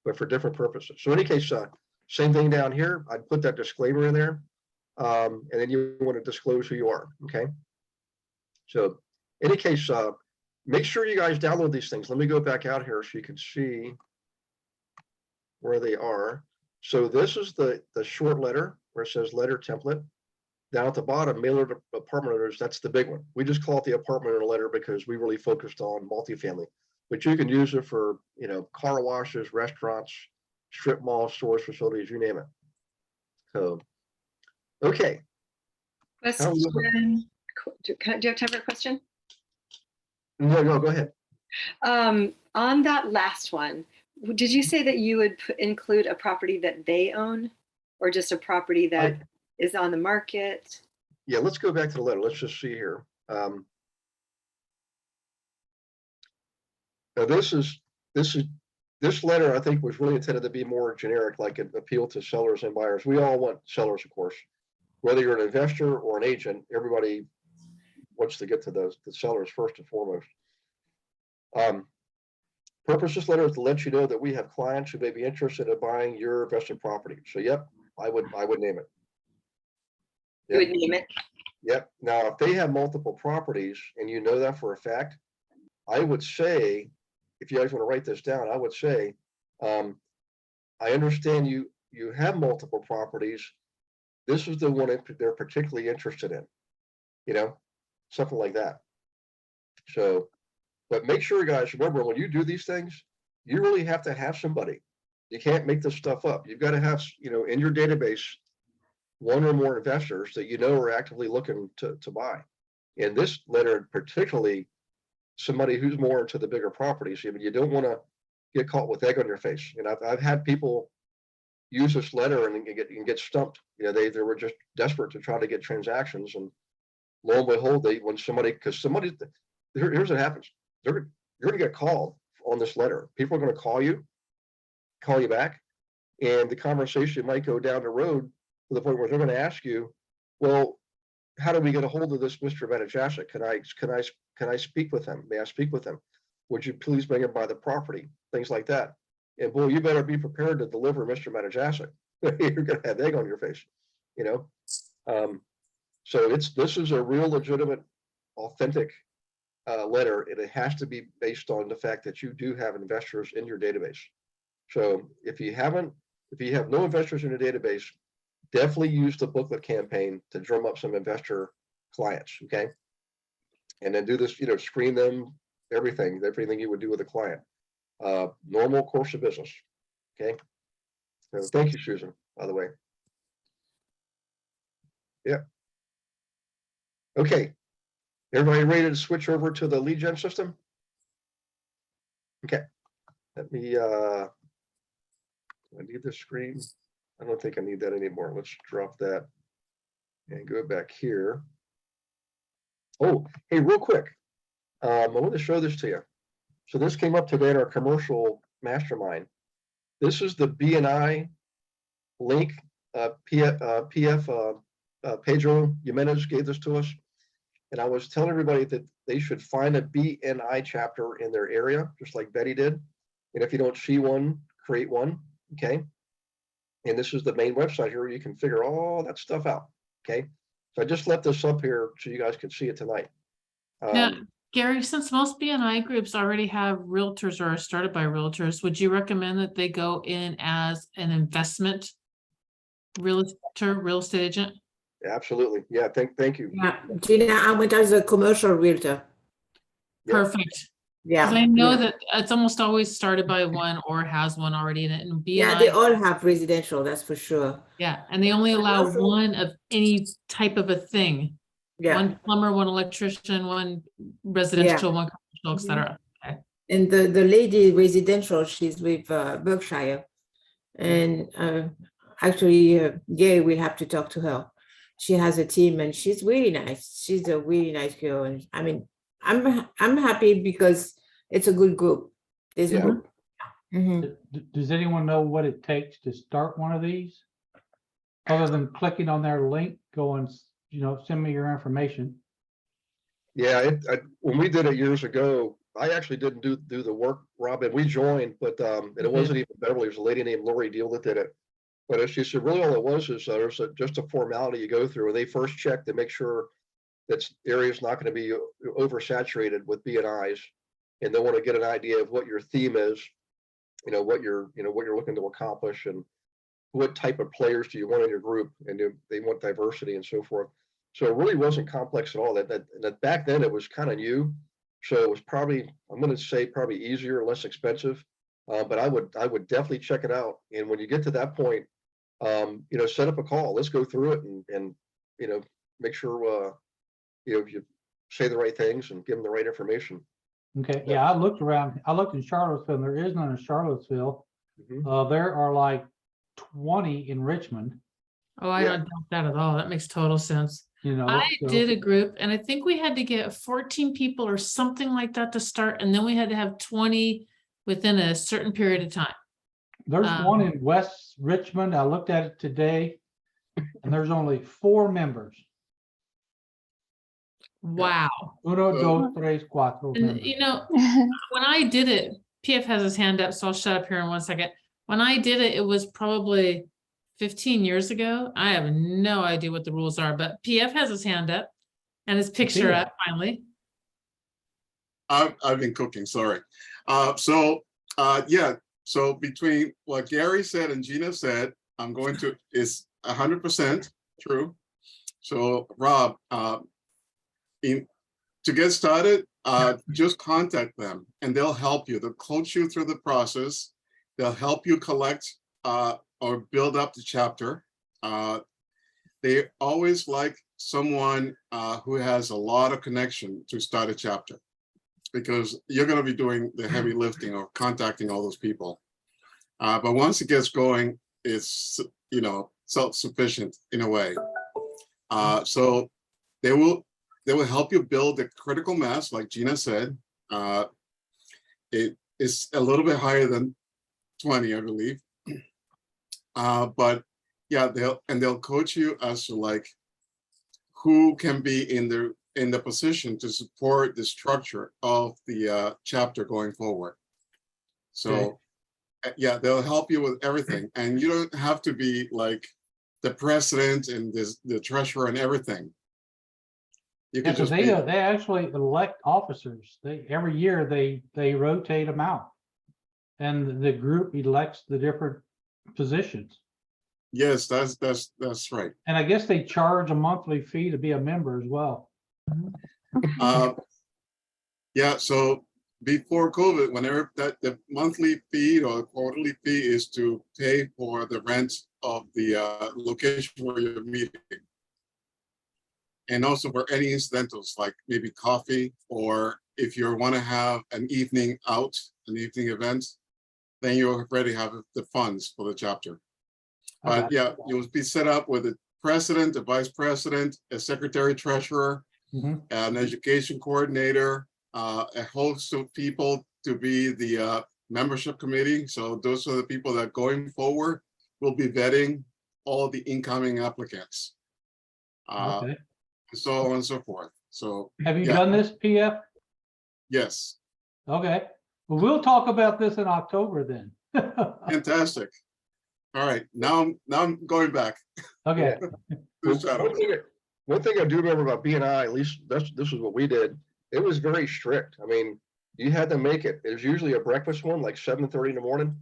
but for different purposes. So in any case, same thing down here. I'd put that disclaimer in there, and then you want to disclose who you are. Okay. So in any case, make sure you guys download these things. Let me go back out here so you can see where they are. So this is the short letter where it says letter template. Down at the bottom, mailer to apartment owners, that's the big one. We just call it the apartment owner letter because we really focused on multifamily, but you can use it for, you know, car washes, restaurants, strip malls, stores, facilities, you name it. So, okay. Question. Do you have time for a question? No, go ahead. On that last one, did you say that you would include a property that they own, or just a property that is on the market? Yeah, let's go back to the letter. Let's just see here. Now this letter, I think, was really intended to be more generic, like an appeal to sellers and buyers. We all want sellers, of course. Whether you're an investor or an agent, everybody wants to get to the sellers first and foremost. Purpose of this letter is to let you know that we have clients who may be interested in buying your investment property. So, yep, I would name it. You would name it? Yep. Now, if they have multiple properties and you know that for a fact, I would say, if you guys want to write this down, I would say, I understand you have multiple properties. This is the one they're particularly interested in, you know, something like that. So, but make sure, guys, remember, when you do these things, you really have to have somebody. You can't make this stuff up. You've got to have, you know, in your database, one or more investors that you know are actively looking to buy. In this letter, particularly somebody who's more into the bigger properties. I mean, you don't want to get caught with egg on your face. And I've had people use this letter and get stumped. You know, they were just desperate to try to get transactions, and lo and behold, here's what happens. You're going to get called on this letter. People are going to call you back, and the conversation might go down the road to the point where they're going to ask you, well, how do we get a hold of this Mr. Manajasic? Can I speak with him? May I speak with him? Would you please bring him by the property? Things like that. And boy, you better be prepared to deliver Mr. Manajasic. You're going to have egg on your face, you know? So this is a real legitimate, authentic letter, it has to be based on the fact that you do have investors in your database. So if you have no investors in your database, definitely use the booklet campaign to drum up some investor clients, okay? And then do this, screen them, everything you would do with a client. Normal course of business, okay? So thank you, Susan, by the way. Yeah. Okay. Everybody ready to switch over to the lead gen system? Okay. Let me, I need the screen. I don't think I need that anymore. Let's drop that and go back here. Oh, hey, real quick. I want to show this to you. So this came up today in our commercial mastermind. This is the BNI link. PF Pedro Jimenez gave this to us. And I was telling everybody that they should find a BNI chapter in their area, just like Betty did. And if you don't see one, create one, okay? And this is the main website here where you can figure all that stuff out, okay? So I just left this up here so you guys can see it tonight. Now, Gary, since most BNI groups already have realtors or are started by realtors, would you recommend that they go in as an investment realtor, real estate agent? Absolutely. Yeah, thank you. Yeah, Gina, I went as a commercial realtor. Yeah. Perfect. Yeah. Because I know yeah. that it's almost always started by one or has one already in it. And Yeah, they BNI, all have residential, that's for sure. yeah, and they only allow also- one of any type of a thing. Yeah, One plumber, one electrician, one residential, one commercial, etc. Okay. and the lady residential, she's with Berkshire. And actually, Gary will have to talk to her. She has a team and she's really nice. She's a really nice girl. And I mean, I'm happy because it's a good group. It's Yeah. a group. Mhm. Does anyone know what it takes to start one of these? Other than clicking on their link, going, send me your information. Yeah, when we did it years ago, I actually didn't do the work, Robin. We joined, but and it wasn't even Beverly. It was a lady named Lori Deal that did it. But as she said, really all it was is there's just a formality you go through. Where they first check to make sure that area is not going to be oversaturated with BNIs, and they want to get an idea of what your theme is, what you're looking to accomplish, and what type of players do you want in your group, and they want diversity and so forth. So it really wasn't complex at all. That back then it was kind of new, so it was probably, I'm going to say, probably easier, less expensive. But I would definitely check it out. And when you get to that point, set up a call. Let's go through it and make sure you say the right things and give them the right information. Okay, yeah, I looked around. I looked in Charlottesville, and there is none in Charlottesville. Mhm. There are like 20 in Richmond. Oh, I Yeah. don't doubt that at all. That makes total sense. I so- did a group and I think we had to get 14 people or something like that to start. And then we had to have 20 within a certain period of time. There's one in West Richmond. I looked at it today, and there's only 4 members. Wow. Uno, dos, tres, cuatro And members. when I did it, PF has his hand up, so I'll shut up here in 1 second. When I did it, it was probably 15 years ago. I have no idea what the rules are, but PF has his hand up and his picture Yeah. up finally. I've been cooking, sorry. So between what Gary said and Gina said, is 100% true. So Rob, to get started, just contact them and they'll help you. They'll coach you through the process. They'll help you collect or build up the chapter. They always like someone who has a lot of connection to start a chapter, because you're going to be doing the heavy lifting or contacting all those people. But once it gets going, it's, self-sufficient in a way. So they will help you build the critical mass, like Gina said. It is a little bit higher than 20, I believe. But yeah, they'll coach you as to like who can be in the position to support the structure of the chapter going forward. So yeah, they'll help you with everything, and you don't have to be like the president and the treasurer and everything. You Yeah, can because just be, they actually elect officers. Every year they rotate them out. And the group elects the different positions. yes, that's right. And I guess they charge a monthly fee to be a member as well. Uh, Yeah, so before COVID, whenever the monthly fee or quarterly fee is to pay for the rent of the location where you're meeting. And also for any incidentals, like maybe coffee, or if you want to have an evening out, an evening event, then you already have the funds for the chapter. But Okay. yeah, you'll be set up with a president, a vice president, a secretary treasurer, Mhm. an education coordinator, a host of people to be the membership committee. So those are the people that going forward will be vetting all the incoming applicants. Okay. So on and so forth. So Have you yeah. done this, PF? yes, Okay. Well, we'll talk about this in October then. fantastic. All right, now I'm going back. Okay. Who's that? One thing I do remember about BNI, at least this is what we did. It was very strict. I mean, you had to make it. It was usually a breakfast one, like 7:30 in the morning.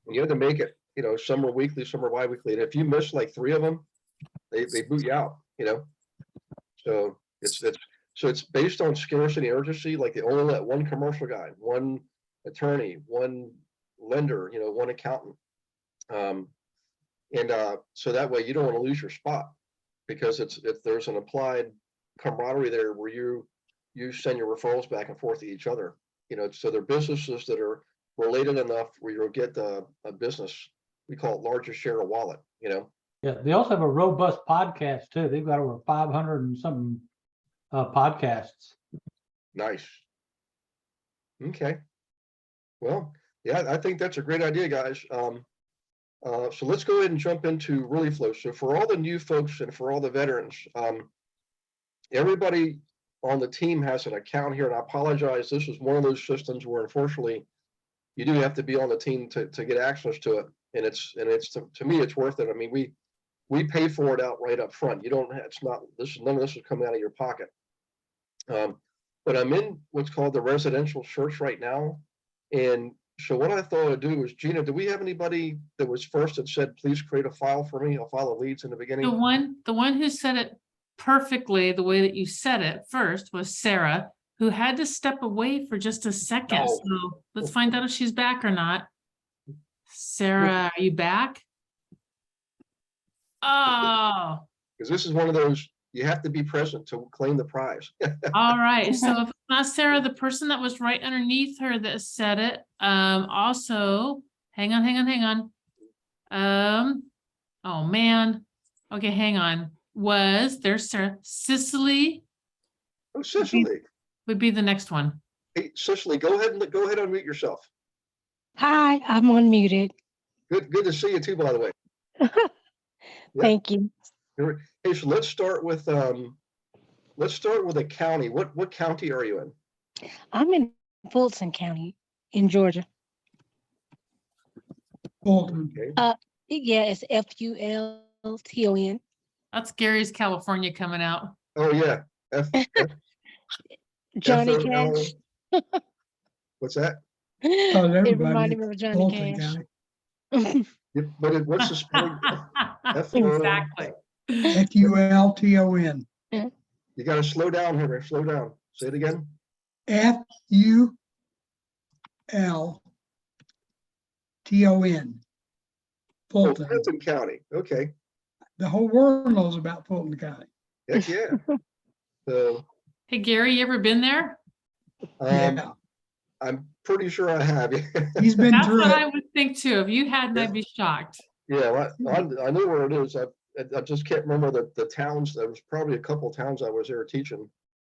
And you had to make it, you know, some were weekly, some were bi-weekly. And if you missed like 3 of them, they boot you out, you know? So it's based on scarcity and urgency. Like they only let one commercial guy, one attorney, one lender, you know, one accountant. So that way you don't want to lose your spot, because if there's an applied camaraderie there where you send your referrals back and forth to each other, you know, so they're businesses that are related enough where you'll get a business. We call it largest share of wallet, you know. Yeah, they also have a robust podcast too. They've got over 500 and something podcasts. Nice. Okay. Well, yeah, I think that's a great idea, guys. So let's go ahead and jump into Really Flow. So for all the new folks and for all the veterans, everybody on the team has an account here, and I apologize. This is one of those systems where unfortunately you do have to be on the team to get access to it. And it's to me, it's worth it. I mean, we pay for it out right up front. You don't, it's not, none of this is coming out of your pocket. But I'm in what's called the residential search right now. And so what I thought I'd do is, Gina, do we have anybody that was first that said, please create a file for me, a file of leads in the beginning? The one who said it perfectly the way that you said it first was Sarah, who had to step away for just a second. Oh. So let's find out if she's back or not. Sarah, are you back? Oh, Because this is one of those, you have to be present to claim the prize. all right. So if it's not Sarah, the person that was right underneath her that said it, also, hang on. Oh man. Okay, hang on. There's Sarah. Cicely Oh, Cicely. would be the next one. Hey, Cicely, go ahead and unmute yourself. Hi, I'm unmuted. Good to see you too, by the way. Thank you. Hey, so let's start with a county. What county are you in? I'm in Fulton County in Georgia. Fulton. Okay. Yeah, it's Fulton. That's Gary's California coming out. Oh yeah. Johnny FOL. Cash. What's that? Oh, It everybody reminded in me of Johnny Fulton Cash. County. What's the spelling? Exactly. Fulton. You got to slow down here. Slow down. Say it again. Fulton. Oh, Fulton. Fulton County. Okay. The whole world knows about Fulton County. Heck yeah. So Hey, Gary, you ever been there? Yeah, I'm pretty sure I have. he's been That's through what I it. would think too. If you hadn't, I'd be shocked. Yeah, I know where it is. I just can't remember the towns. There was probably a couple of towns I was there teaching.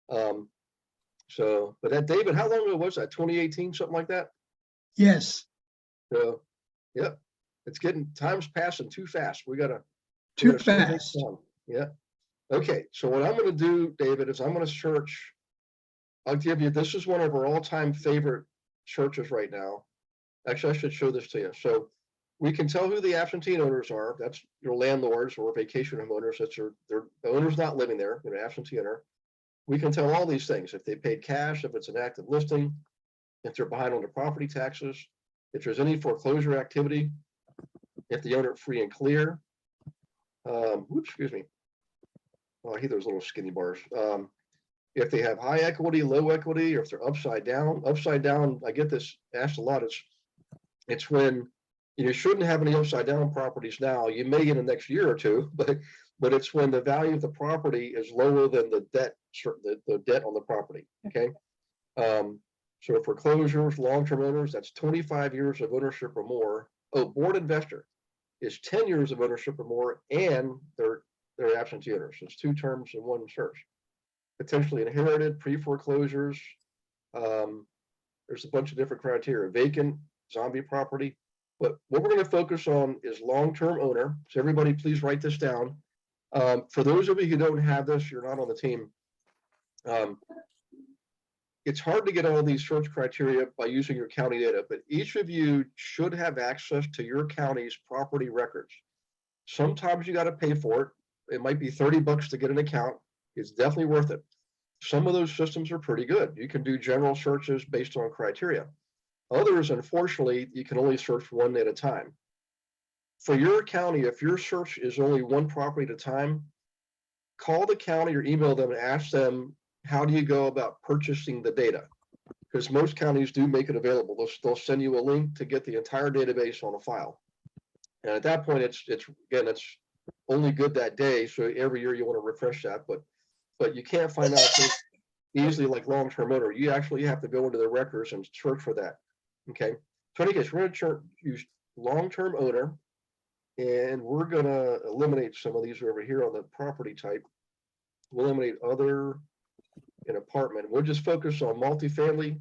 So, but that David, how long ago was that? 2018, something like that? Yes, So, yep. It's time's passing too fast. We gotta too slow things fast. down. Yeah. Okay, so what I'm gonna do, David, is I'm gonna search. I'll give you, this is one of our all-time favorite searches right now. Actually, I should show this to you. So we can tell who the absentee owners are. That's your landlords or vacation home owners. That's the owner's not living there, absentee owner. We can tell all these things, if they paid cash, if it's an active listing, if they're behind on their property taxes, if there's any foreclosure activity, if the owner free and clear. Whoops, excuse me. Oh, I hear those little skinny bars. If they have high equity, low equity, or if they're upside down. Upside down, I get this asked a lot. It's when you shouldn't have any upside down properties now. You may in the next year or two, but it's when the value of the property is lower than the debt, the debt on the property. Okay. So foreclosures, long-term owners, that's 25 years of ownership or more. Oh, board investor is 10 years of ownership or more, and they're absentee owners. It's 2 terms in one search. Potentially inherited, pre-foreclosures. There's a bunch of different criteria. Vacant, zombie property. But what we're going to focus on is long-term owner. So everybody, please write this down. For those of you who don't have this, you're not on the team. It's hard to get all these search criteria by using your county data, but each of you should have access to your county's property records. Sometimes you got to pay for it. It might be $30 to get an account. It's definitely worth it. Some of those systems are pretty good. You can do general searches based on criteria. Others, unfortunately, you can only search one at a time. For your county, if your search is only one property at a time, call the county or email them and ask them, how do you go about purchasing the data? Because most counties do make it available. They'll send you a link to get the entire database on a file. And at that point, it's only good that day. So every year you want to refresh that, but you can't find out easily like long-term owner. You actually have to go into the records and search for that. Okay. So in any case, we're going to use long-term owner, and we're going to eliminate some of these over here on the property type. We'll eliminate other and apartment. We'll just focus on multifamily,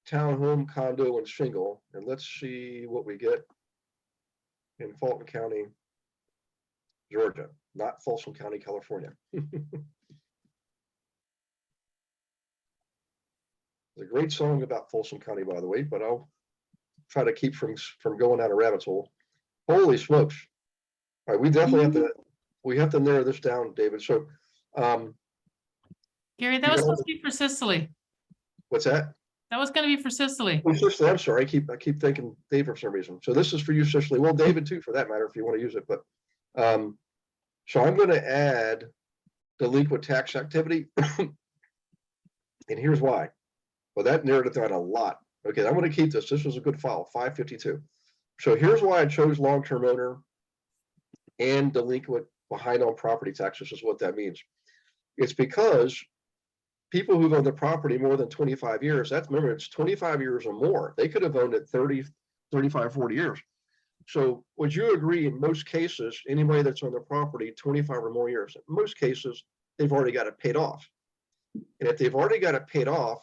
townhome, condo, and single. And let's see what we get in Fulton County, Georgia, not Folsom County, California. It's a great song about Folsom County, by the way, but I'll try to keep from going down a rabbit hole. Holy smokes. All right, we definitely have to narrow this down, David. So Gary, that was supposed to be for Sicily. what's that? That was going to be for Sicily. Oh, Sicily, I'm sorry. I keep thinking Dave for some reason. So this is for you, Sicily. Well, David too, for that matter, if you want to use it. But so I'm going to add delinquent tax activity. And here's why. Well, that narrowed it down a lot. Okay, I'm going to keep this. This was a good file, 552. So here's why I chose long-term owner and delinquent behind on property taxes is what that means. It's because people who've owned the property more than 25 years, remember, it's 25 years or more. They could have owned it 30, 35, 40 years. So would you agree in most cases, anybody that's on the property 25 or more years, in most cases, they've already got it paid off. And if they've already got it paid off,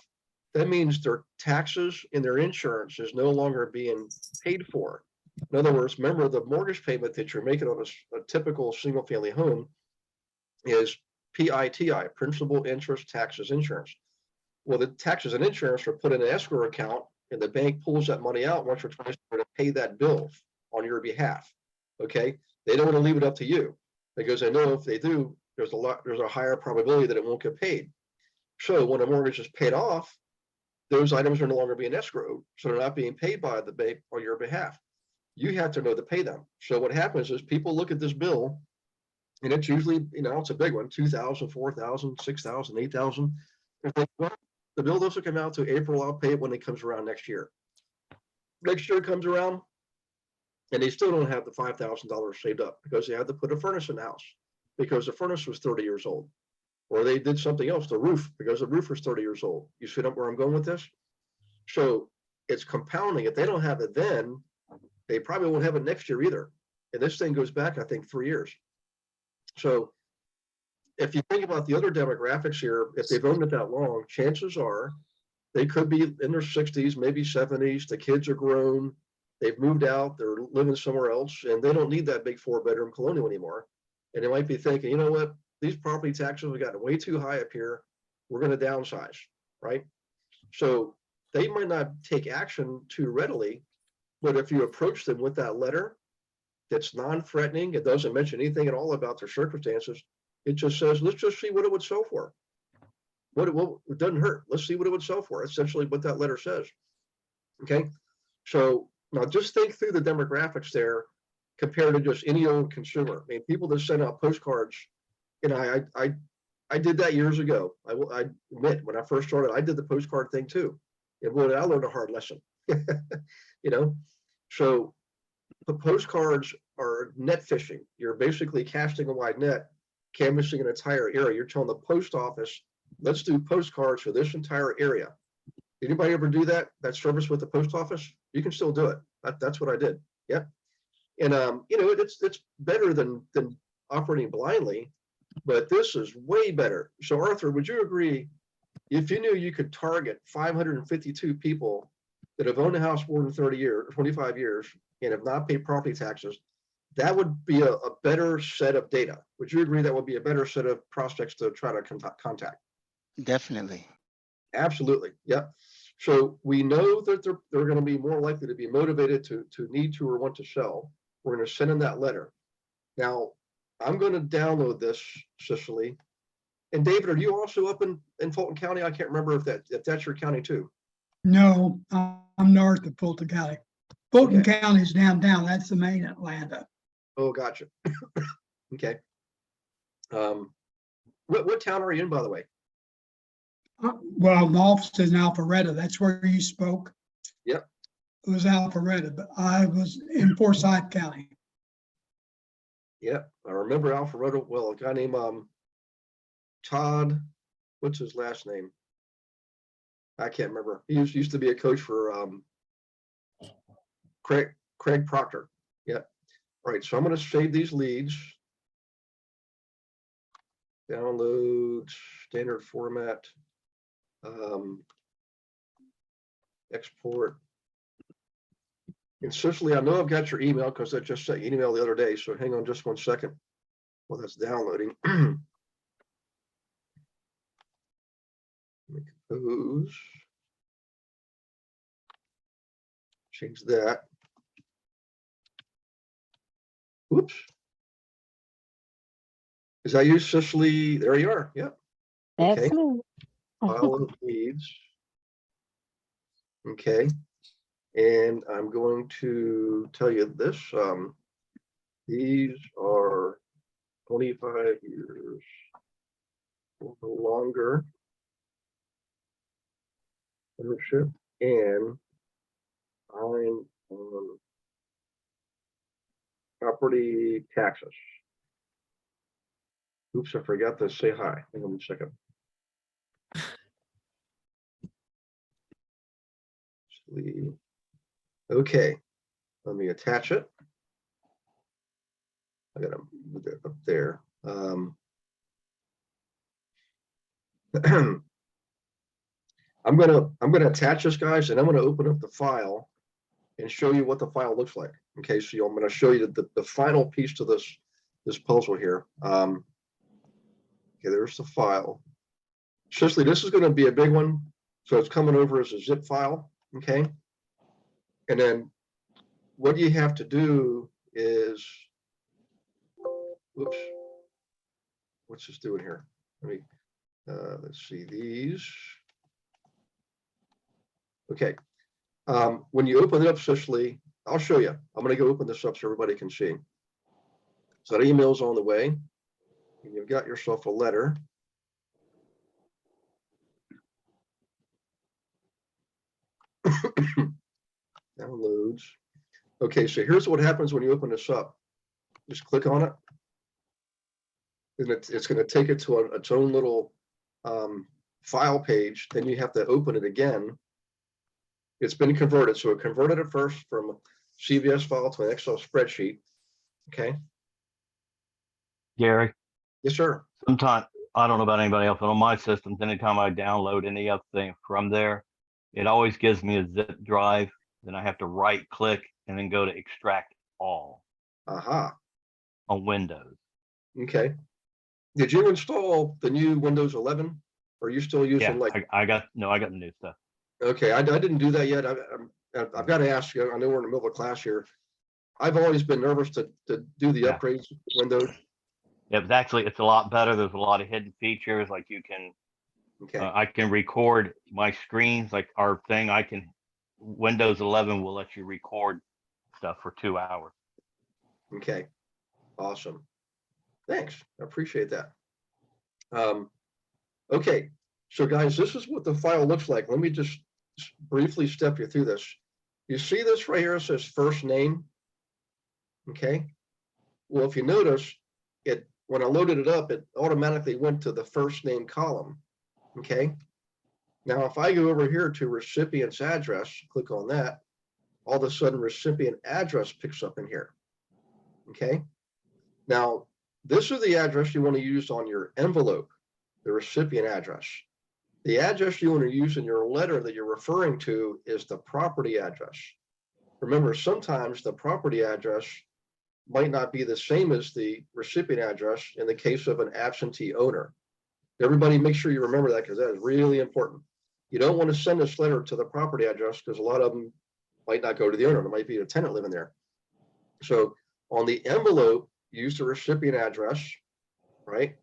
that means their taxes and their insurance is no longer being paid for. In other words, remember the mortgage payment that you're making on a typical single family home is PITI, principal, interest, taxes, insurance. Well, the taxes and insurance are put in an escrow account, and the bank pulls that money out once or twice to pay that bill on your behalf. Okay, they don't want to leave it up to you because they know if they do, there's a higher probability that it won't get paid. So when a mortgage is paid off, those items are no longer being escrowed, so they're not being paid by the bank on your behalf. You have to know to pay them. So what happens is people look at this bill, and it's usually, it's a big one, $2,000, $4,000, $6,000, $8,000. Well, the bill doesn't come out to April. I'll pay it when it comes around next year. Next year comes around, and they still don't have the $5,000 saved up because they had to put a furnace in the house because the furnace was 30 years old. Or they did something else, the roof, because the roof was 30 years old. You see where I'm going with this? So it's compounding. If they don't have it then, they probably won't have it next year either. And this thing goes back, I think, 3 years. So if you think about the other demographics here, if they've owned it that long, chances are they could be in their 60s, maybe 70s. The kids are grown. They've moved out. They're living somewhere else, and they don't need that big 4-bedroom colonial anymore. And they might be thinking, you know what? These property taxes have gotten way too high up here. We're going to downsize, right? So they might not take action too readily, but if you approach them with that letter that's non-threatening, it doesn't mention anything at all about their circumstances. It just says, let's just see what it would sell for. it doesn't hurt. Let's see what it would sell for. Essentially what that letter says. Okay. So now just think through the demographics there compared to just any old consumer. I mean, people that send out postcards, you know, I did that years ago. I admit when I first started, I did the postcard thing too. And boy, I learned a hard lesson, you know? So the postcards are net fishing. You're basically casting a wide net, canvassing an entire area. You're telling the post office, let's do postcards for this entire area. Anybody ever do that service with the post office? You can still do it. That's what I did. Yeah. And you know, it's better than operating blindly, but this is way better. So Arthur, would you agree, if you knew you could target 552 people that have owned a house more than 30 years, 25 years, and have not paid property taxes, that would be a better set of data? Would you agree that would be a better set of prospects to try to contact? Definitely. Absolutely. Yeah. So we know that they're going to be more likely to be motivated to need to or want to sell. We're going to send them that letter. Now, I'm going to download this, Cicely. And David, are you also up in Fulton County? I can't remember if that's your county too. No, I'm north of Fulton County. Fulton County is downtown. That's the main Atlanta. Oh, gotcha. Okay. What town are you in, by the way? Well, the office is in Alpharetta. That's where you spoke. Yep. It was Alpharetta, but I was in Forsyth County. Yeah, I remember Alpharetta. Well, a guy named Todd, what's his last name? I can't remember. He used to be a coach for Craig Proctor. Yeah. All right, so I'm going to save these leads. Download standard format. Export. And Cicely, I know I've got your email because I just sent you an email the other day. So hang on just 1 second while that's downloading. Compose. Change that. Oops. Is that you, Cicely? There you are. Yep. That's Okay. me. File of leads. Okay. And I'm going to tell you this. These are 25 years or longer ownership, and I'm on property taxes. Oops, I forgot to say hi. Hang on a second. Okay, let me attach it. I gotta move that up there. I'm gonna attach this, guys, and I'm gonna open up the file and show you what the file looks like. Okay, so I'm gonna show you the final piece to this puzzle here. Okay, there's the file. Cicely, this is gonna be a big one. So it's coming over as a zip file. Okay. And then what you have to do is, whoops, what's this doing here? Let me, let's see these. Okay. When you open it up, Cicely, I'll show you. I'm going to go open this up so everybody can see. So that email's on the way. And you've got yourself a letter. Downloads. Okay, so here's what happens when you open this up. Just click on it. And it's going to take it to its own little file page. Then you have to open it again. It's been converted. So it converted it first from a CVS file to an Excel spreadsheet. Okay. Gary, Yes, sir. sometimes, I don't know about anybody else, but on my systems, anytime I download any other thing from there, it always gives me a zip drive. Then I have to right click and then go to extract all Aha. on Windows. Okay. Did you install the new Windows 11? Or are you still using Yeah, I got the new stuff. Okay, I didn't do that yet. I've got to ask you. I know we're in the middle of class here. I've always been nervous to do the upgrades Windows. Yeah, but actually it's a lot better. There's a lot of hidden features, like you can Okay, I can record my screens, like our thing. Windows 11 will let you record stuff for 2 hours. okay, awesome. Thanks, I appreciate that. Okay, so guys, this is what the file looks like. Let me just briefly step you through this. You see this right here, it says first name. Okay, well, if you notice, when I loaded it up, it automatically went to the first name column. Okay, now if I go over here to recipient's address, click on that, all of a sudden recipient address picks up in here. Okay, now this is the address you want to use on your envelope, the recipient address. The address you want to use in your letter that you're referring to is the property address. Remember, sometimes the property address might not be the same as the recipient address in the case of an absentee owner. Everybody make sure you remember that, because that is really important. You don't want to send this letter to the property address because a lot of them might not go to the owner. There might be a tenant living there. So on the envelope, use the recipient address, right?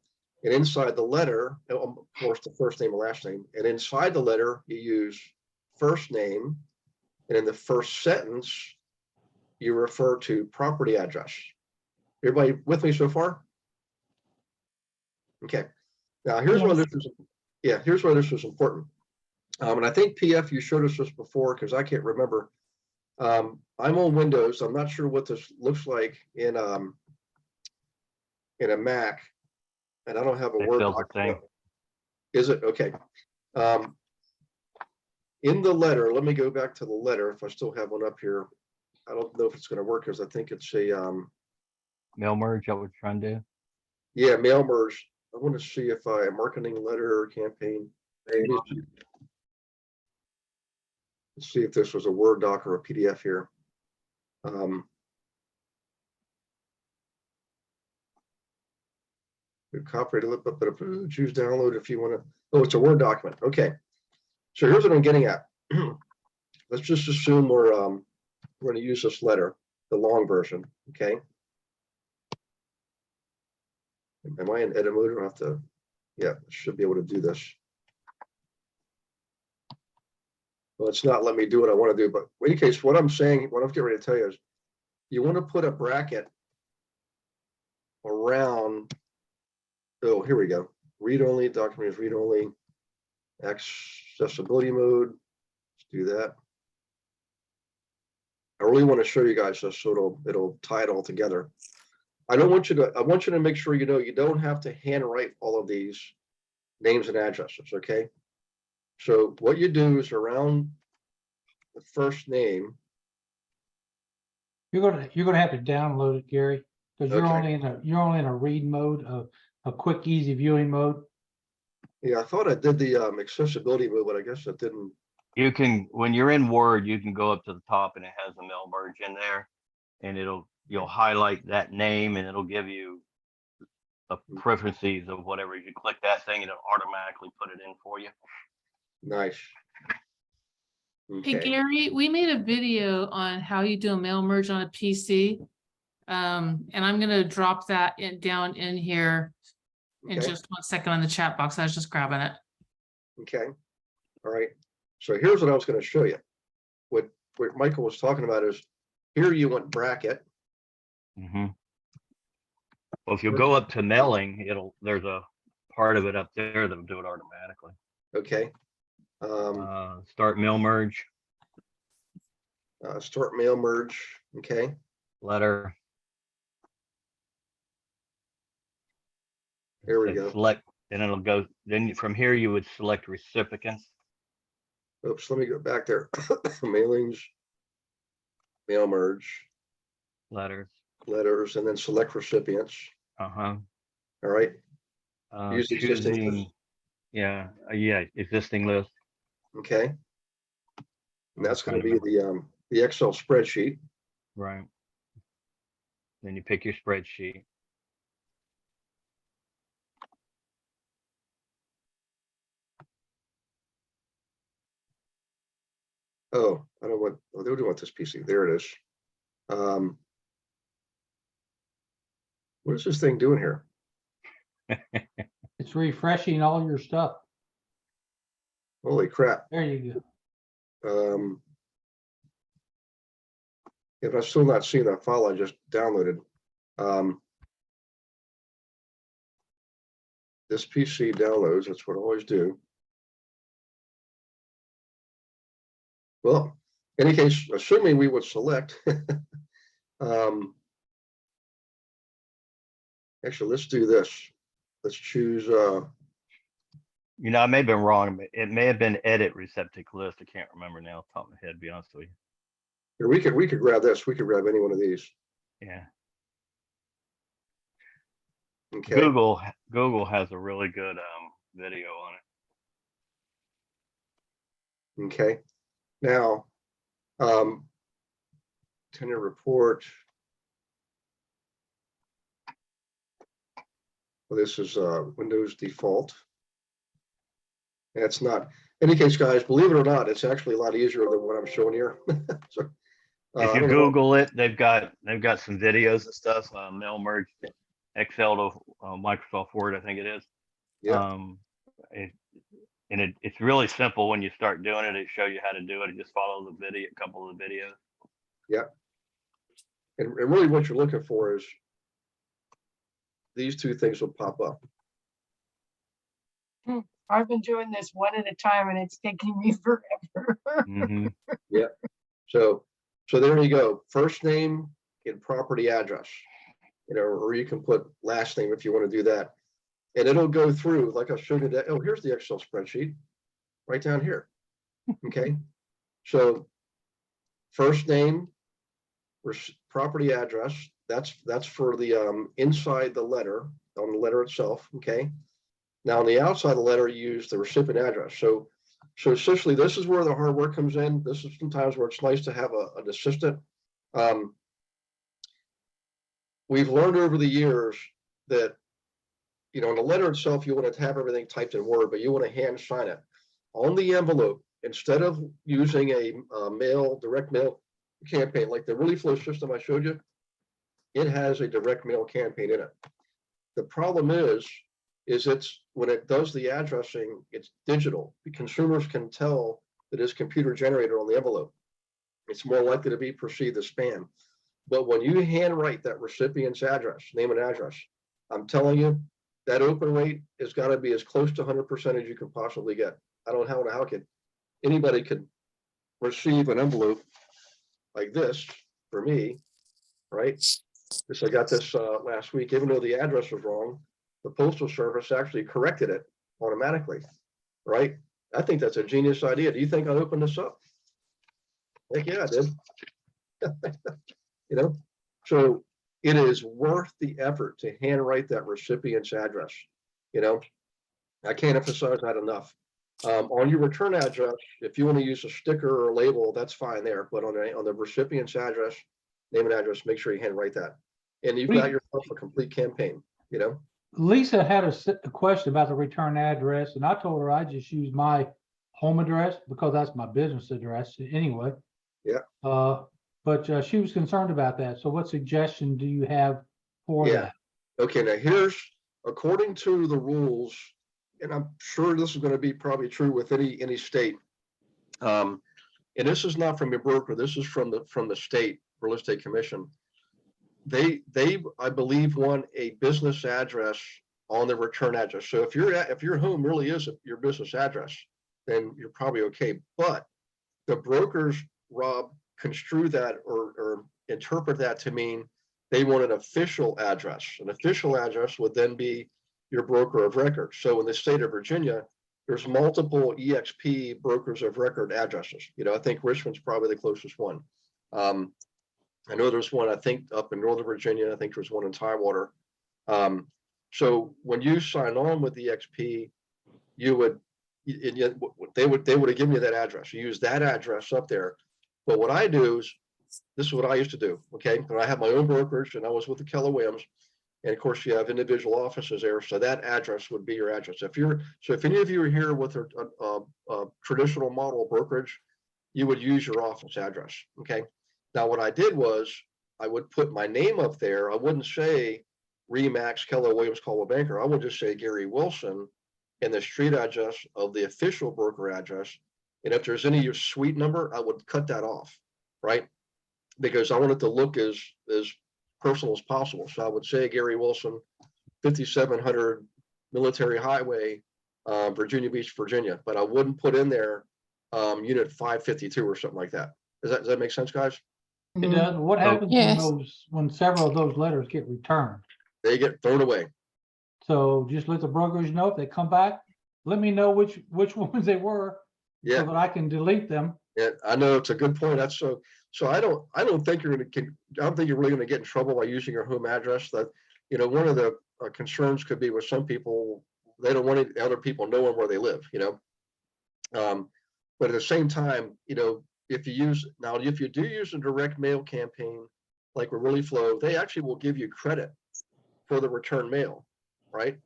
And inside the letter, of course, the first name and last name. And inside the letter, you use first name. And in the first sentence, you refer to property address. Everybody with me so far? Okay. Now here's why this is, here's why this was important. And I think PF, you showed us this before, because I can't remember. I'm on Windows. I'm not sure what this looks like in a Mac, and I don't have a Word document. Is it? Okay. In the letter, let me go back to the letter if I still have one up here. I don't know if it's going to work, because I think it's a Mail merge, that what you're trying to do? yeah, mail merge. I want to see if I marketing letter campaign. Let's see if this was a Word doc or a PDF here. Copy it, but choose download if you want to. Oh, it's a Word document. Okay. So here's what I'm getting at. Let's just assume we're going to use this letter, the long version. Okay. Am I in edit mode? I have to, yeah, should be able to do this. Well, it's not letting me do what I want to do, but in any case, what I'm saying, what I'm getting ready to tell you is you want to put a bracket around, oh, here we go. Read only, document is read only, accessibility mode. Let's do that. I really want to show you guys this so it'll tie it all together. I want you to make sure you know you don't have to handwrite all of these names and addresses, okay? So what you do is around the first name. You're gonna have to download it, Gary, because you're Okay. only in a read mode, a quick, easy viewing mode. Yeah, I thought I did the accessibility mode, but I guess it didn't. You can, when you're in Word, you can go up to the top and it has a mail merge in there, and you'll highlight that name and it'll give you the preferences of whatever. You click that thing and it'll automatically put it in for you. Nice. Hey, Okay. Gary, we made a video on how you do a mail merge on a PC. And I'm gonna drop that down in here in Okay. just 1 second on the chat box. I was just grabbing it. Okay. All right. So here's what I was going to show you. What Michael was talking about is here you want bracket. Mm-hmm. Well, if you go up to mailing, there's a part of it up there that'll do it automatically. Okay. Start mail merge. Start mail merge. Okay. Letter. Here we go. Select, and it'll go. Then from here you would select recipients. Oops, let me go back there. Mailings, mail merge, Letters. letters, and then select recipients. Uh-huh. All right. Use existing list. Choosing, yeah, existing list. Okay. And that's going to be the Excel spreadsheet. Right. Then you pick your spreadsheet. Oh, I don't want, oh, they don't want this PC. There it is. What is this thing doing here? It's refreshing all your stuff. Holy crap. There you go. If I'm still not seeing that file I just downloaded, this PC downloads, that's what I always do. Well, in any case, assuming we would select, actually, let's do this. Let's choose, You know, I may have been wrong, but it may have been edit receptacle list. I can't remember now, off the top of my head, to be honest with you. here, we could grab this. We could grab any one of these. Yeah. Okay. Google has a really good video on it. Okay. Now, tenure report. Well, this is Windows default. It's not. In any case, guys, believe it or not, it's actually a lot easier than what I'm showing here. So, If I you don't know. Google it, they've got some videos and stuff. Mail merge Excel to Microsoft Word, I think it is. Yeah. It's really simple when you start doing it. It shows you how to do it. It just follow the video, a couple of the videos. Yeah. And really what you're looking for is these two things will pop up. I've been doing this one at a time and it's taking me forever. Mhm. Yeah. So there you go. First name and property address, or you can put last name if you want to do that. And it'll go through, like I showed you that. Oh, here's the Excel spreadsheet right down here. Okay. So first name, property address, that's for the inside the letter, on the letter itself. Okay. Now on the outside of the letter, you use the recipient address. So essentially this is where the hard work comes in. This is sometimes where it's nice to have an assistant. We've learned over the years that, in the letter itself, you want to have everything typed in Word, but you want to hand sign it on the envelope instead of using a direct mail campaign like the Really Flow system I showed you. It has a direct mail campaign in it. The problem is it's when it does the addressing, it's digital. The consumers can tell that it's computer generated on the envelope. It's more likely to be perceived as spam. But when you handwrite that recipient's address, name and address, I'm telling you, that open rate has got to be as close to 100% as you can possibly get. I don't know how anybody could receive an envelope like this for me, right? This, I got this last week, even though the address was wrong, the Postal Service actually corrected it automatically, right? I think that's a genius idea. Do you think I'd open this up? Heck yeah, I did. So it is worth the effort to handwrite that recipient's address. I can't emphasize that enough. On your return address, if you want to use a sticker or a label, that's fine there. But on the recipient's address, name and address, make sure you handwrite that. And you've got yourself a complete campaign, Lisa had a question about the return address, and I told her I just use my home address because that's my business address anyway. Yeah. But she was concerned about that. So what suggestion do you have for that? Okay, now here's, according to the rules, and I'm sure this is going to be probably true with any state. And this is not from your broker, this is from the state real estate commission. They I believe want a business address on the return address. So if your home really is your business address, then you're probably okay. But the brokers, Rob, construe that or interpret that to mean they want an official address. An official address would then be your broker of record. So in the state of Virginia, there's multiple EXP brokers of record addresses. I think Richmond's probably the closest one. I know there's one, I think, up in Northern Virginia. I think there's one in Tidewater. So when you sign on with EXP, they would have given you that address. You use that address up there. But what I do is, this is what I used to do. Okay. And I have my own brokerage and I was with the Keller Williams. And of course you have individual offices there. So that address would be your address. If any of you are here with a traditional model brokerage, you would use your office address. Okay. Now what I did was I would put my name up there. I wouldn't say Remax Keller Williams Coldwell Banker. I would just say Gary Wilson and the street address of the official broker address. And if there's any your suite number, I would cut that off, right? Because I want it to look as personal as possible. So I would say Gary Wilson, 5700 Military Highway, Virginia Beach, Virginia, but I wouldn't put in there unit 552 or something like that. Does that make sense, guys? It does. What happens when Yes. when several of those letters get returned? They get thrown away. So just let the brokers know if they come back, let me know which ones they were. Yeah. So that I can delete them. Yeah, I know it's a good point. That's so I don't think you're really gonna get in trouble by using your home address. That, you know, one of the concerns could be with some people, they don't want other people knowing where they live, you know. But at the same time, you know, if you do use a direct mail campaign, like with Really Flow, they actually will give you credit for the return mail, right?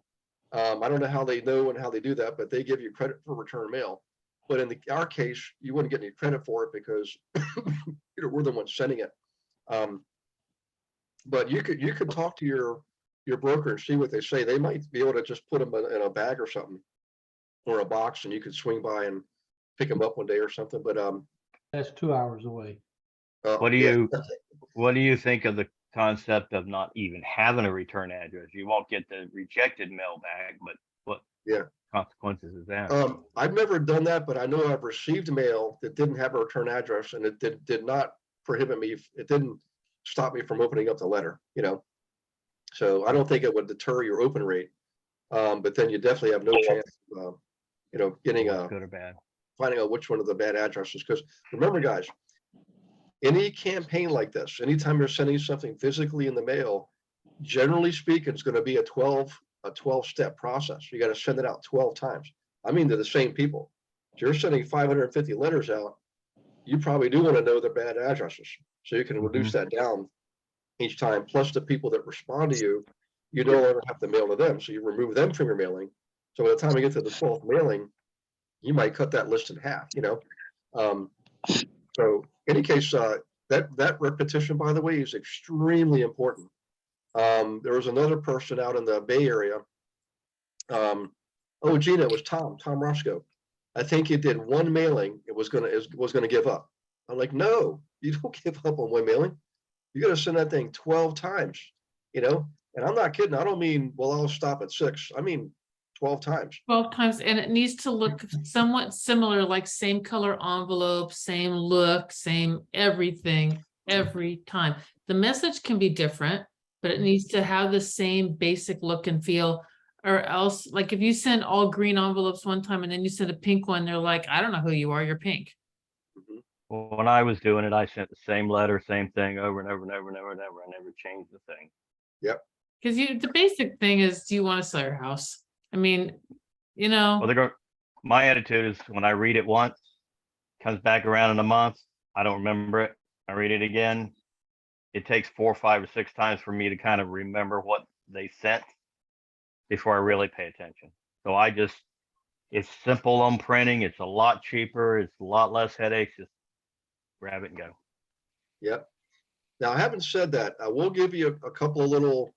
I don't know how they know and how they do that, but they give you credit for return mail. But in our case, you wouldn't get any credit for it because you know, we're the ones sending it. But you could talk to your broker and see what they say. They might be able to just put them in a bag or something, or a box, and you could swing by and pick them up one day or something. But That's 2 hours away. What do you think of the concept of not even having a return address? You won't get the rejected mail back, but what consequences is that? I've never done that, but I know I've received mail that didn't have a return address, and it did not prohibit me. It didn't stop me from opening up the letter, you know. So I don't think it would deter your open rate. But then you definitely have no chance of, you know, getting Good or bad? finding out which one of the bad addresses. Because remember, guys, any campaign like this, anytime you're sending something physically in the mail, generally speaking, it's going to be a 12-step process. You got to send it out 12 times. I mean, to the same people. If you're sending 550 letters out, you probably do want to know their bad addresses, so you can reduce that down each time. Plus, the people that respond to you, you no longer have to mail to them, so you remove them from your mailing. So by the time you get to the 12th mailing, you might cut that list in half, you know. So in any case, that repetition, by the way, is extremely important. There was another person out in the Bay Area. Oh, Gina, it was Tom Roscoe. I think he did one mailing. It was gonna give up. I'm like, no, you don't give up on one mailing. You got to send that thing 12 times, you know. And I'm not kidding. I don't mean, well, I'll stop at 6. I mean 12 times. 12 times, and it needs to look somewhat similar, like same color envelope, same look, same everything, every time. The message can be different, but it needs to have the same basic look and feel, or else, like if you send all green envelopes one time and then you send a pink one, they're like, I don't know who you are, you're pink. Well, when I was doing it, I sent the same letter, same thing over and over and over and over and over. I never changed the thing. Yep. Because the basic thing is, do you want to sell your house? I mean, you know. Well, my attitude is when I read it once, comes back around in a month, I don't remember it. I read it again. It takes 4, 5, or 6 times for me to kind of remember what they sent before I really pay attention. So it's simple on printing. It's a lot cheaper. It's a lot less headaches. Just grab it and go. Yep. Now, having said that, I will give you a couple of little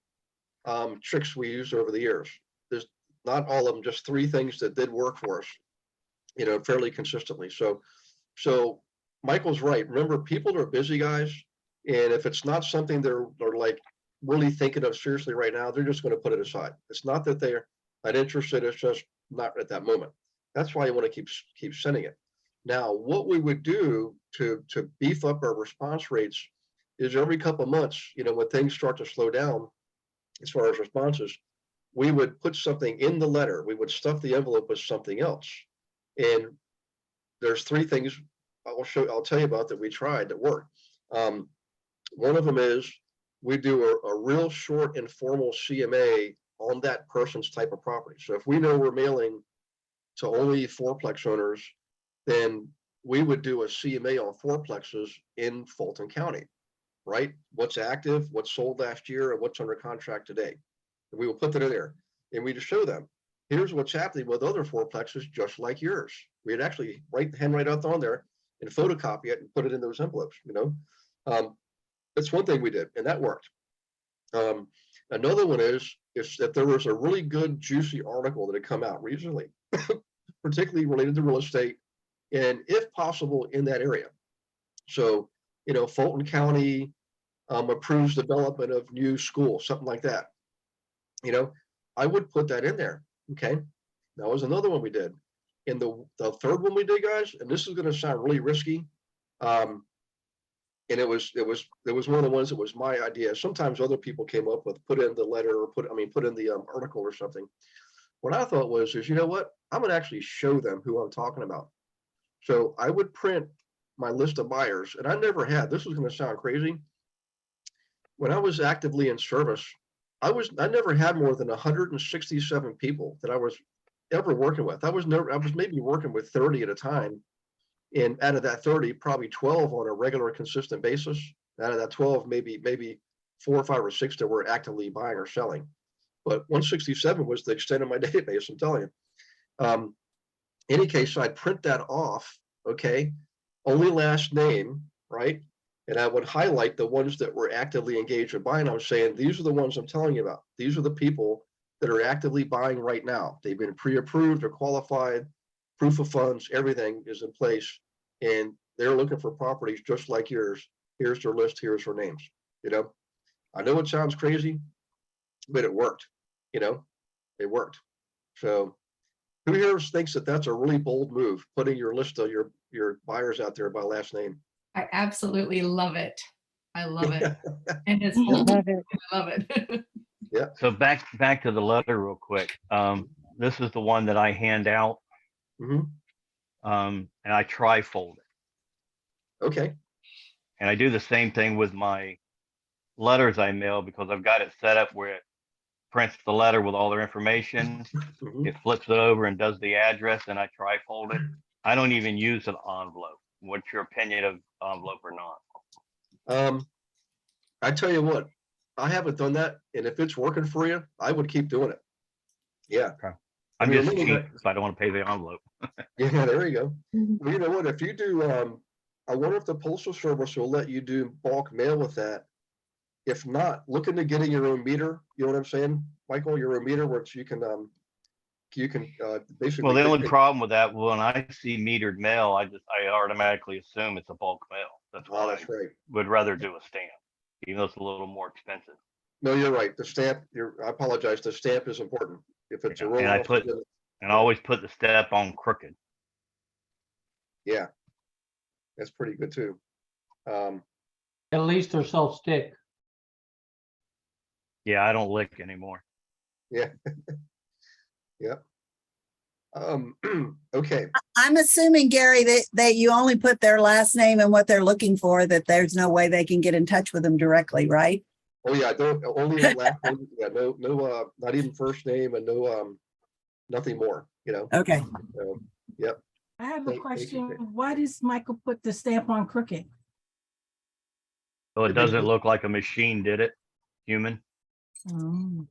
tricks we used over the years. There's not all of them, just 3 things that did work for us, you know, fairly consistently. So Michael's right. Remember, people are busy, guys. And if it's not something they're like really thinking of seriously right now, they're just going to put it aside. It's not that they're not interested. It's just not at that moment. That's why you want to keep sending it. Now, what we would do to beef up our response rates is every couple of months, you know, when things start to slow down as far as responses, we would put something in the letter. We would stuff the envelope with something else. And there's 3 things I'll tell you about that we tried that worked. One of them is we do a real short informal CMA on that person's type of property. So if we know we're mailing to only 4-plex owners, then we would do a CMA on 4-plexes in Fulton County, right? What's active, what's sold last year, and what's under contract today. And we will put that in there. And we just show them, here's what's happening with other 4-plexes just like yours. We'd actually handwrite out on there and photocopy it and put it in those envelopes, you know. That's one thing we did, and that worked. Another one is that there was a really good juicy article that had come out recently, particularly related to real estate, and if possible in that area. So, Fulton County approves development of new schools, something like that. I would put that in there. Okay. That was another one we did. And the third one we did, guys, and this is going to sound really risky. And it was one of the ones that was my idea. Sometimes other people came up with put in the letter or put in the article or something. What I thought was, you know what? I'm going to actually show them who I'm talking about. So I would print my list of buyers, and I never had, this is going to sound crazy. When I was actively in service, I never had more than 167 people that I was ever working with. I was maybe working with 30 at a time. And out of that 30, probably 12 on a regular, consistent basis. Out of that 12, maybe 4 or 5 or 6 that were actively buying or selling. But 167 was the extent of my database, I'm telling you. Any case, I'd print that off, okay? Only last name, right? And I would highlight the ones that were actively engaged in buying. I was saying, these are the ones I'm telling you about. These are the people that are actively buying right now. They've been pre-approved or qualified, proof of funds, everything is in place, and they're looking for properties just like yours. Here's their list, here's their names. I know it sounds crazy, but it worked. It worked. So who here thinks that that's a really bold move, putting your list of your buyers out there by last name? I absolutely love it. I love it. And it's Love it. I love it. Yeah. So back to the letter real quick. This is the one that I hand out. Mhm. And I trifold it. Okay. And I do the same thing with my letters I mail, because I've got it set up where it prints the letter with all their information. Mhm. It flips it over and does the address, and I trifold it. I don't even use an envelope. What's your opinion of envelope or not? I tell you what, I haven't done that, and if it's working for you, I would keep doing it. Yeah. Okay. I I'm mean, just remember cheap, so I don't want to pay the envelope. Yeah, there you go. Well, you know what? If you do, I wonder if the Postal Service will let you do bulk mail with that. If not, look into getting your own meter. You know what I'm saying, Michael? Your own meter, where you can basically. Well, the only problem with that, when I see metered mail, I automatically assume it's a bulk mail. That's Oh, why that's right. I would rather do a stamp, even though it's a little more expensive. No, you're right. The stamp. I apologize. The stamp is important. If it's a roll And I off, always put the step on crooked. yeah, that's pretty good too. At least they're self-stick. Yeah, I don't lick anymore. Yeah. Yep. Okay. I'm assuming, Gary, that you only put their last name and what they're looking for, that there's no way they can get in touch with them directly, right? Oh yeah, only last name. Yeah, no, not even first name, and no, nothing more. Okay. So, yep. I have a Thank you. question. Why does Michael put the stamp on crooked? So it doesn't look like a machine did it, human. Oh.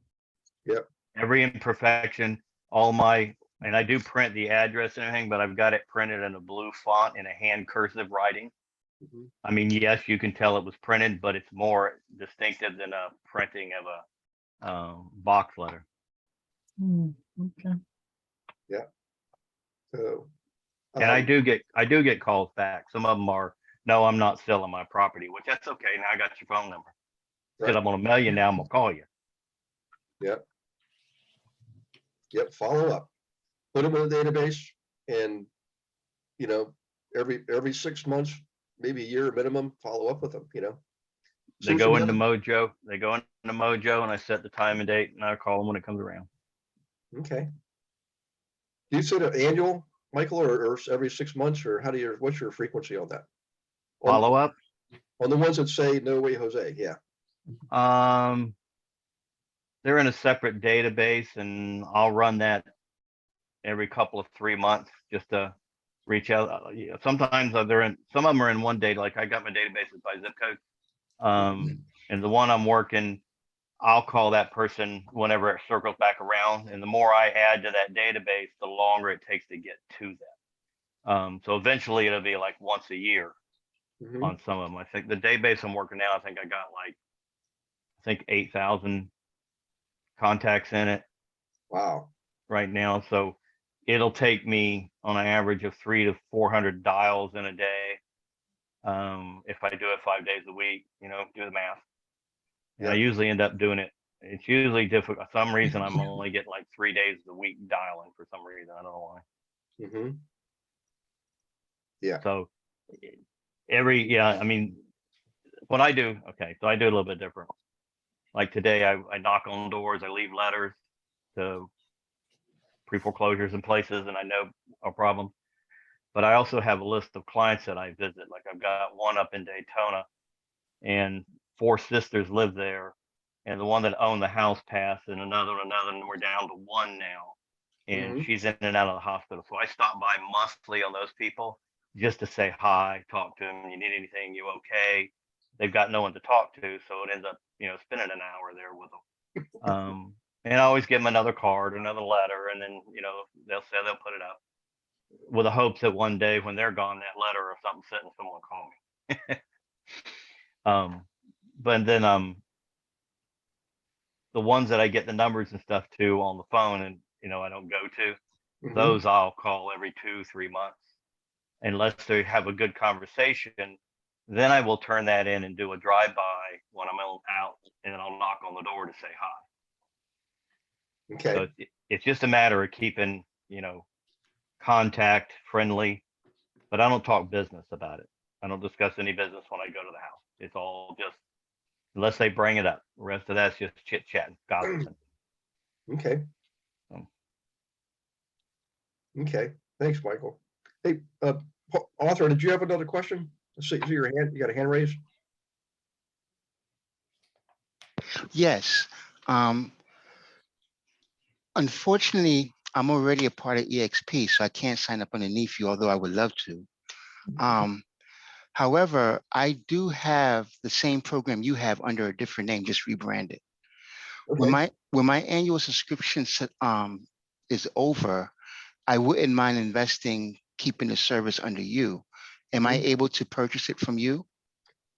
Yep. Every imperfection, and I do print the address and everything, but I've got it printed in a blue font in a hand cursive writing. Mhm. I mean, yes, you can tell it was printed, but it's more distinctive than a printing of a box letter. Okay. Yeah. So. And I do get calls back. Some of them are, no, I'm not selling my property, which that's okay. Now I got your phone number. Right. Said I'm gonna mail you now. I'm gonna call you. Yep. Yep. Follow up. Put them in the database, and every 6 months, maybe a year minimum, follow up with them. They go into Mojo. And I set the time and date, and I call them when it comes around. Okay. Do you set an annual, Michael, or every 6 months, or what's your frequency on that? Follow up. On the ones that say no way, Jose. Yeah. They're in a separate database, and I'll run that every couple of 3 months just to reach out. Sometimes some of them are in one data. Like I got my databases by zip code. And the one I'm working, I'll call that person whenever it circles back around. And the more I add to that database, the longer it takes to get to them. So eventually it'll be like once a year on some of them. I think the database I'm working now, I think I got like think 8,000 contacts in it Wow. right now. So it'll take me on an average of 300 to 400 dials in a day. If I do it 5 days a week, do the math. And I Yeah. usually end up doing it. It's usually difficult. For some reason, I'm only getting like 3 days a week dialing for some reason. I don't know why. Hmm. Yeah. So I mean, what I do, okay, so I do a little bit different. Like today, I knock on doors, I leave letters to pre-foreclosures and places, and I know a problem. But I also have a list of clients that I visit. Like I've got one up in Daytona, and 4 sisters live there, and the one that owned the house passed, and another, and we're down to 1 now, and Mhm. she's in and out of the hospital. So I stop by monthly on those people just to say hi, talk to them. You need anything? You okay? They've got no one to talk to, so it ends up, spending an hour there with them. And I always give them another card, another letter, and then, they'll say they'll put it up with the hopes that one day when they're gone, that letter or something sitting, someone will call me. But then the ones that I get the numbers and stuff to on the phone and I don't go to, Mhm. those I'll call every 2-3 months unless they have a good conversation. Then I will turn that in and do a drive-by when I'm out, and then I'll knock on the door to say hi. Okay. So it's just a matter of keeping contact friendly, but I don't talk business about it. I don't discuss any business when I go to the house. It's all just, unless they bring it up. The rest of that's just chit chatting, gossiping. Okay. Um, Okay. Thanks, Michael. Hey, Arthur, did you have another question? See your hand. You got a hand raised? Yes. Unfortunately, I'm already a part of EXP, so I can't sign up underneath you, although I would love to. However, I do have the same program you have under a different name, just rebranded. Okay. When my annual subscription is over, I wouldn't mind investing, keeping the service under you. Am I able to purchase it from you?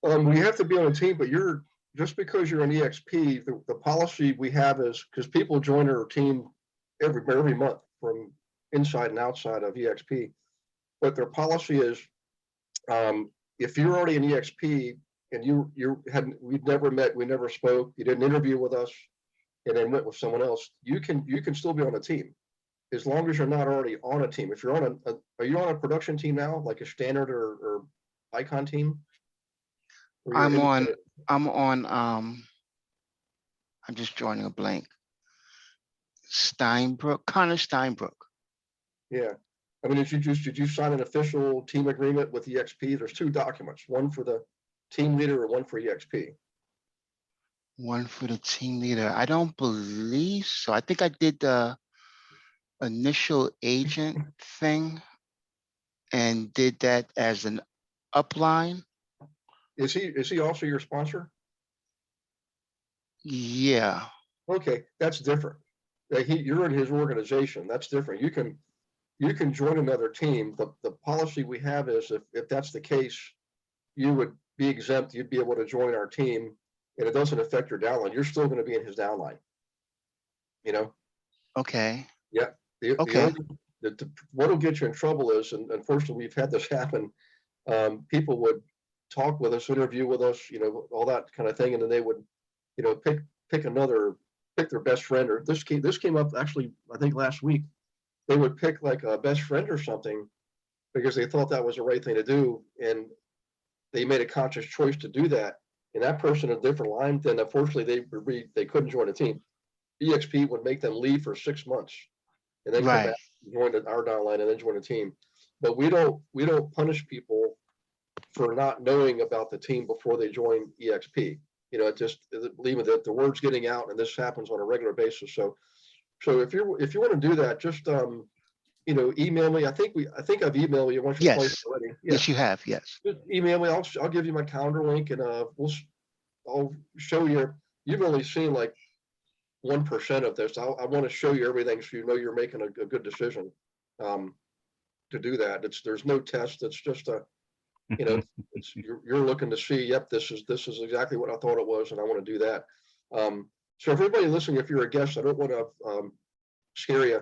We have to be on a team, but just because you're an EXP, the policy we have is because people join our team every month from inside and outside of EXP. But their policy is, if you're already an EXP and we'd never met, we never spoke, you didn't interview with us, and then went with someone else, you can still be on a team as long as you're not already on a team. If you're on are you on a production team now, like a standard or icon team? Or you're I'm just drawing a blank. Connor Steinbrook. Yeah. I mean, did you sign an official team agreement with EXP? There's 2 documents, one for the team leader or one for EXP. One for the team leader. I don't believe so. I think I did the initial agent thing and did that as an upline. Is he also your sponsor? Yeah. Okay, that's different. You're in his organization. That's different. You can join another team. The policy we have is if that's the case, you would be exempt. You'd be able to join our team, and it doesn't affect your downline. You're still going to be in his downline. Okay. Yeah. Okay. What'll get you in trouble is, and unfortunately we've had this happen. People would talk with us, interview with us, all that kind of thing, and then they would, pick their best friend, or this came up actually, I think last week. They would pick like a best friend or something because they thought that was the right thing to do, and they made a conscious choice to do that. And that person in a different line, then unfortunately they couldn't join a team. EXP would make them leave for 6 months and then come back, join our downline, and then join a team. But we don't punish people for not knowing about the team before they join EXP. Believe me, that the word's getting out, and this happens on a regular basis. So if you want to do that, just email me. I think I've emailed you once or twice already. Yeah. Yes, you have. Yes. Just email me. I'll give you my calendar link, and I'll show you. You've only seen like 1% of this. I want to show you everything so you're making a good decision to do that. There's no test. It's just you're looking to see, yep, this is exactly what I thought it was, and I want to do that. So if everybody listening, if you're a guest, I don't want to scare you.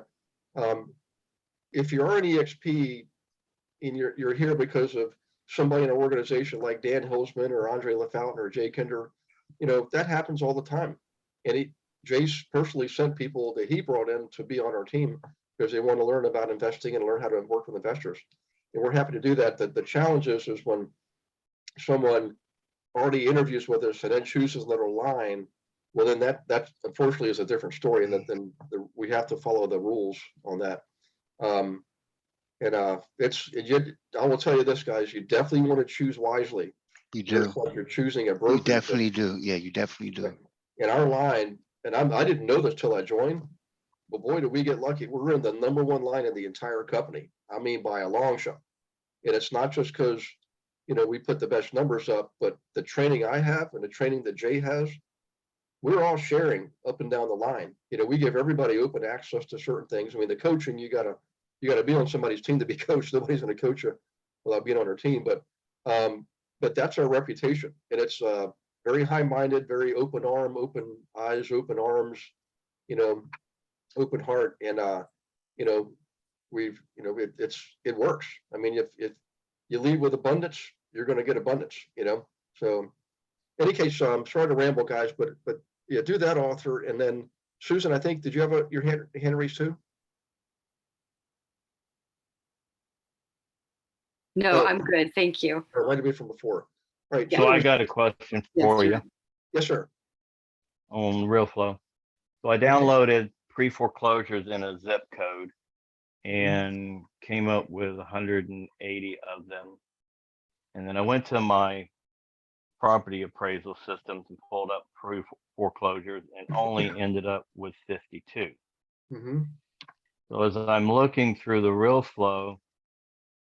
If you are an EXP and you're here because of somebody in an organization like Dan Hilsman or Andre LaFountain or Jay Kinder, you know, that happens all the time. And Jay's personally sent people that he brought in to be on our team because they want to learn about investing and learn how to work with investors. And we're happy to do that. The challenge is when someone already interviews with us and then chooses another line, well, then that unfortunately is a different story, and then we have to follow the rules on that. I will tell you this, guys, you definitely want to choose wisely. You do. It's like you're choosing a broker. You definitely do. Yeah, you definitely do. In our line, and I didn't know this till I joined, but boy, did we get lucky. We're in the #1 line in the entire company. I mean, by a long shot. And it's not just because, you know, we put the best numbers up, but the training I have and the training that Jay has, we're all sharing up and down the line. You know, we give everybody open access to certain things. I mean, the coaching, you gotta be on somebody's team to be coached. Nobody's gonna coach you without being on our team. But that's our reputation. And it's very high-minded, very open arm, open eyes, open arms, you know, open heart. And you know, it works. I mean, if you lead with abundance, you're gonna get abundance, you know. So in any case, I'm sorry to ramble, guys, but yeah, do that, author. And then Susan, I think, did you have your hand raised too? No, Oh. I'm good. Thank you. Or might have been from before. All right. So I got a question for you Yes, sir. on RealFlow. So I downloaded pre-foreclosures in a zip code and came up with 180 of them. And then I went to my property appraisal systems and pulled up pre-foreclosures and only ended up with 52. Mm-hmm. So as I'm looking through the RealFlow,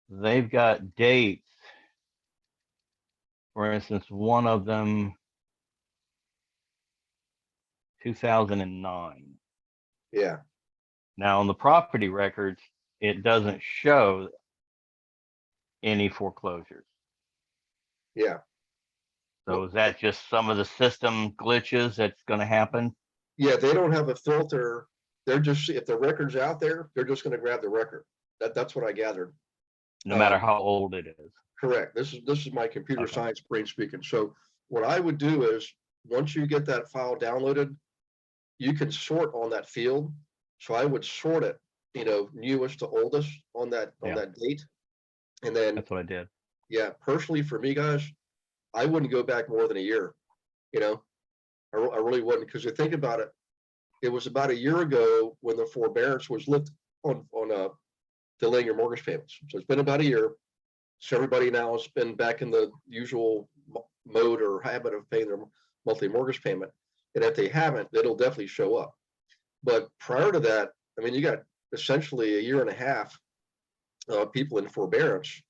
they've got dates. For instance, one of them, 2009. Yeah. Now on the property records, it doesn't show any foreclosures. Yeah. So is that just some of the system glitches that's going to happen? Yeah, they don't have a filter. They're just, if the record's out there, they're just going to grab the record. That's what I gathered. No matter how old it is. Correct. This is my computer science brain speaking. So what I would do is once you get that file downloaded, you can sort on that field. So I would sort it, you know, newest to oldest on that date. And then that's what I did. Yeah, personally for me, guys, I wouldn't go back more than a year. You know, I really wouldn't, because you think about it, it was about a year ago when the forbearance was lifted on delaying your mortgage payments. So it's been about a year. So everybody now has been back in the usual mode or habit of paying their monthly mortgage payment. And if they haven't, it'll definitely show up. But prior to that, I mean, you got essentially a year and a half people in forbearance.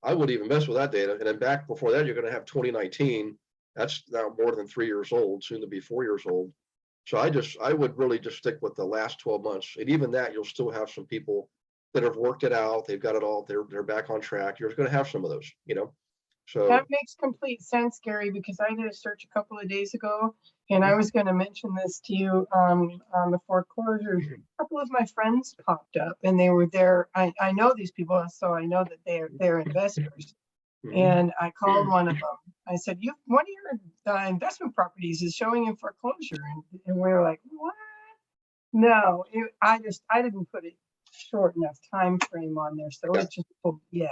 I wouldn't even mess with that data. And then back before that, you're going to have 2019. That's now more than 3 years old, soon to be 4 years old. So I would really just stick with the last 12 months. And even that, you'll still have some people that have worked it out. They've got it all. They're back on track. You're going to have some of those, you know. So that makes complete sense, Gary, because I did a search a couple of days ago, and I was going to mention this to you on the foreclosures. A couple of my friends popped up, and they were there. I know these people, so I know that they're investors. And I called one of them. I said, one of your investment properties is showing in foreclosure. And we were like, what? No, I didn't put it short enough time frame on there. So it just, yeah,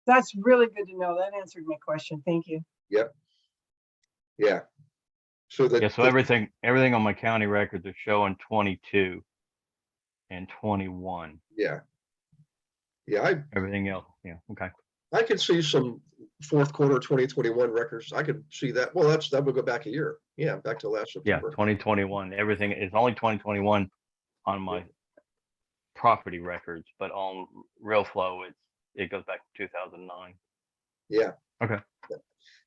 that's really good to know. That answered my question. Thank you. Yep. Yeah. So so everything on my county records are showing 22 and 21. Yeah. Yeah. Everything else. Yeah. Okay. I could see some fourth quarter 2021 records. I could see that. Well, that would go back a year. Yeah, back to last September. Yeah, 2021. Everything is only 2021 on my property records, but on RealFlow, it goes back to 2009. Yeah. Okay.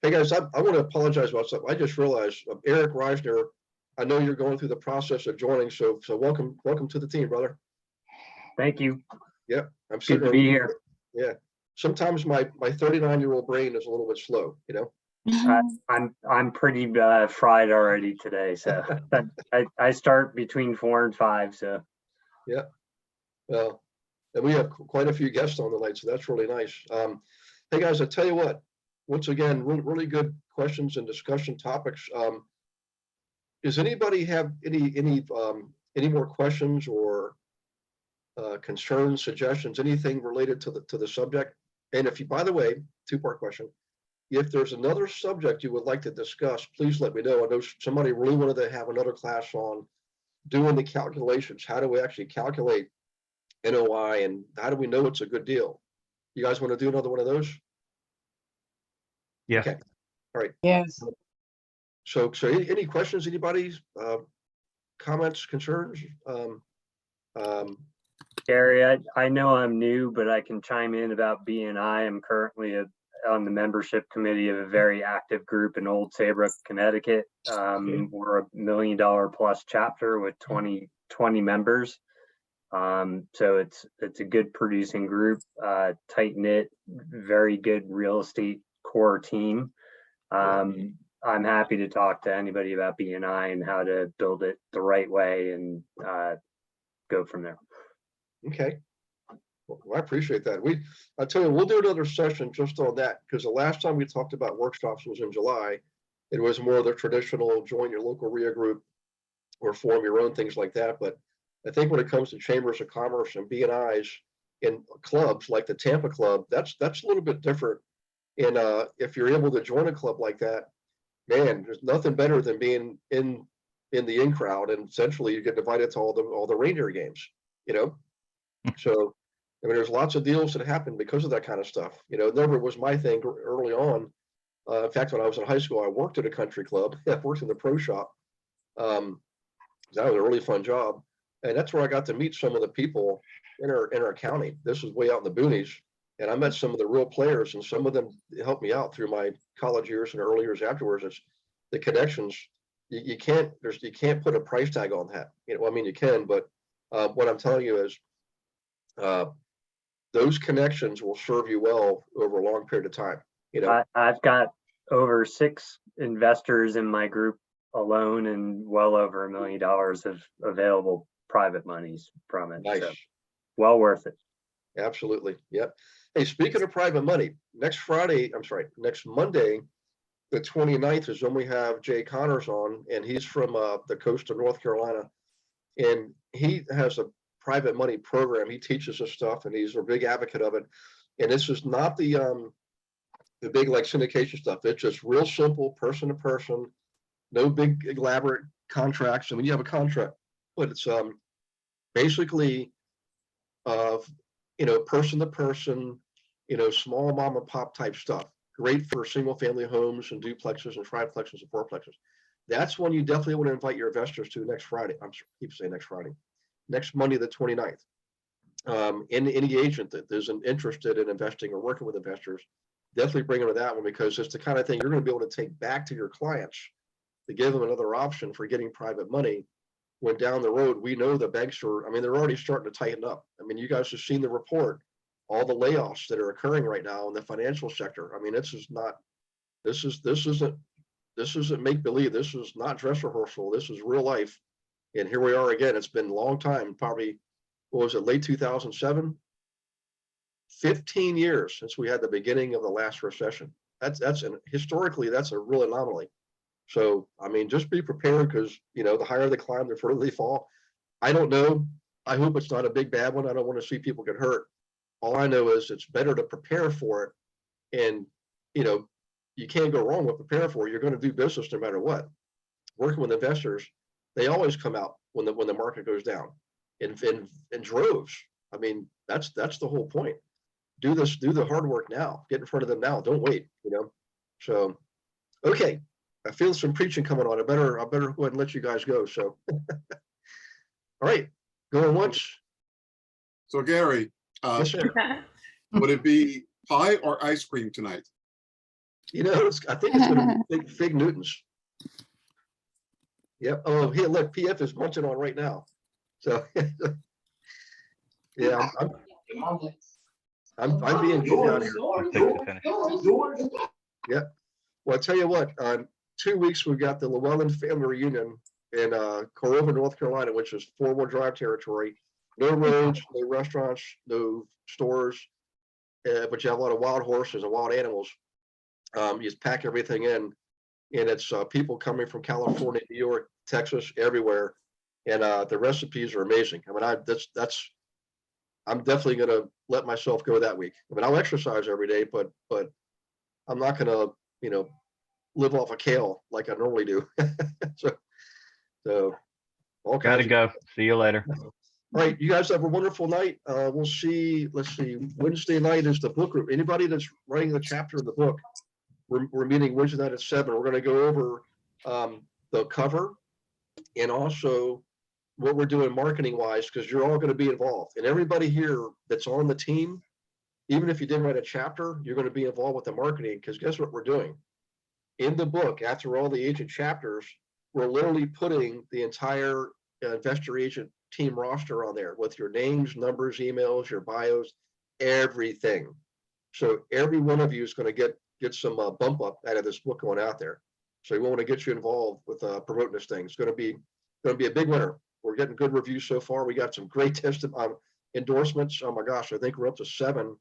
Hey guys, I want to apologize about something. I just realized Eric Reisner. I know you're going through the process of joining, so welcome to the team, brother. Thank you. Yeah, I'm good to be here. Yeah. Sometimes my 39-year-old brain is a little bit slow, you know. I'm pretty fried already today, so I start between 4 and 5. So Yeah. Well, and we have quite a few guests on the night, so that's really nice. Hey guys, I tell you what, once again, really good questions and discussion topics. Does anybody have any more questions or concerns, suggestions, anything related to the subject? And if you, by the way, two-part question, if there's another subject you would like to discuss, please let me know. I know somebody really wanted to have another class on doing the calculations. How do we actually calculate NOI and how do we know it's a good deal? You guys want to do another one of those? Yeah. Okay. All right. Yes. So any questions, anybody? Comments, concerns? Gary, I know I'm new, but I can chime in about BNI. I'm currently on the membership committee of a very active group in Old Saybrook, Connecticut. We're $1 million plus chapter with 20 members. So it's a good producing group, tight knit, very good real estate core team. I'm happy to talk to anybody about BNI and how to build it the right way and go from there. Okay. Well, I appreciate that. I tell you, we'll do another session just on that because the last time we talked about workshops was in July. It was more of the traditional join your local RIA group or form your own, things like that. But I think when it comes to chambers of commerce and BNIs in clubs like the Tampa Club, that's a little bit different. And if you're able to join a club like that, man, there's nothing better than being in the in crowd, and essentially you get invited to all the reindeer games, you know. So I mean, there's lots of deals that happen because of that kind of stuff. You know, it never was my thing early on. In fact, when I was in high school, I worked at a country club. I worked in the pro shop. That was a really fun job, and that's where I got to meet some of the people in our county. This was way out in the boonies, and I met some of the real players, and some of them helped me out through my college years and early years afterwards. It's the connections. You can't put a price tag on that. You know, I mean, you can, but what I'm telling you is those connections will serve you well over a long period of time. You know, I've got over 6 investors in my group alone and well over $1 million of available private monies from it. Nice. So well worth it. Absolutely. Yep. Hey, speaking of private money, next Monday, the 29th is when we have Jay Connors on, and he's from the coast of North Carolina, and he has a private money program. He teaches us stuff, and he's a big advocate of it. And this is not the big like syndication stuff. It's just real simple, person to person, no big elaborate contracts. I mean, you have a contract, but it's basically person to person, small mom and pop type stuff. Great for single family homes and duplexes and triplexes and fourplexes. That's one you definitely want to invite your investors to next Friday. Keep saying next Friday. Next Monday, the 29th. Any agent that isn't interested in investing or working with investors, definitely bring them to that one because it's the kind of thing you're going to be able to take back to your clients to give them another option for getting private money. When down the road, we know the banks they're already starting to tighten up. I mean, you guys have seen the report, all the layoffs that are occurring right now in the financial sector. I mean, this isn't make believe. This is not dress rehearsal. This is real life. And here we are again. It's been a long time, probably, what was it, late 2007? 15 years since we had the beginning of the last recession. Historically, that's a real anomaly. So, I mean, just be prepared because, the higher they climb, the further they fall. I don't know. I hope it's not a big bad one. I don't want to see people get hurt. All I know is it's better to prepare for it. And, you can't go wrong with preparing for it. You're going to do business no matter what. Working with investors, they always come out when the market goes down in droves. I mean, that's the whole point. Do the hard work now. Get in front of them now. Don't wait, So, okay. I feel some preaching coming on. I better go ahead and let you guys go. So, all right, going once. So Gary, Yes, sir. would it be pie or ice cream tonight? I think it's going to be Fig Newtons. Yep. Oh, here, look, PF is munching on right now. So, yeah, I'm being good down here. I'll take the finish. Yep. Well, I tell you what, 2 weeks, we've got the Llewellyn family reunion in Corova, North Carolina, which is 4-wheel drive territory. No roads, no restaurants, no stores, but you have a lot of wild horses and wild animals. You just pack everything in, and it's people coming from California, New York, Texas, everywhere, and the recipes are amazing. I mean, I'm definitely going to let myself go that week. I mean, I'll exercise every day, but I'm not going to, live off a kale like I normally do. so all Gotta kinds go. See you later. All right, you guys have a wonderful night. We'll see. Let's see. Wednesday night is the book group. Anybody that's writing the chapter of the book, we're meeting Wednesday night at 7. We're going to go over the cover and also what we're doing marketing wise, because you're all going to be involved. And everybody here that's on the team, even if you didn't write a chapter, you're going to be involved with the marketing, because guess what we're doing? In the book, after all the agent chapters, we're literally putting the entire investor agent team roster on there with your names, numbers, emails, your bios, everything. So every one of you is going to get some bump up out of this book going out there. So we want to get you involved with promoting this thing. It's going to be a big winner. We're getting good reviews so far. We got some great endorsements. Oh my gosh, I think we're up to 7,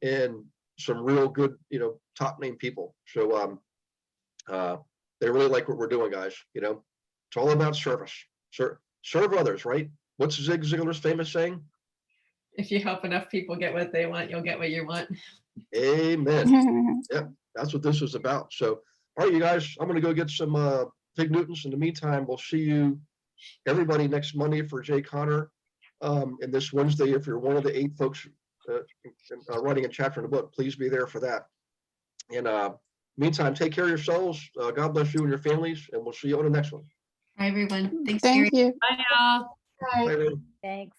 and some real good, top name people. So they really like what we're doing, guys. It's all about service. Serve others, right? What's Zig Ziglar's famous saying? If you help enough people get what they want, you'll get what you want. Amen. Yep, that's what this is about. So, all right, you guys, I'm going to go get some Fig Newtons. In the meantime, we'll see you, everybody, next Monday for Jay Connor. And this Wednesday, if you're one of the 8 folks writing a chapter in the book, please be there for that. And meantime, take care of yourselves. God bless you and your families, and we'll see you on the next one. Hi, everyone. Thanks, Thank Gary. you. Bye, y'all. Bye, everyone. Thanks.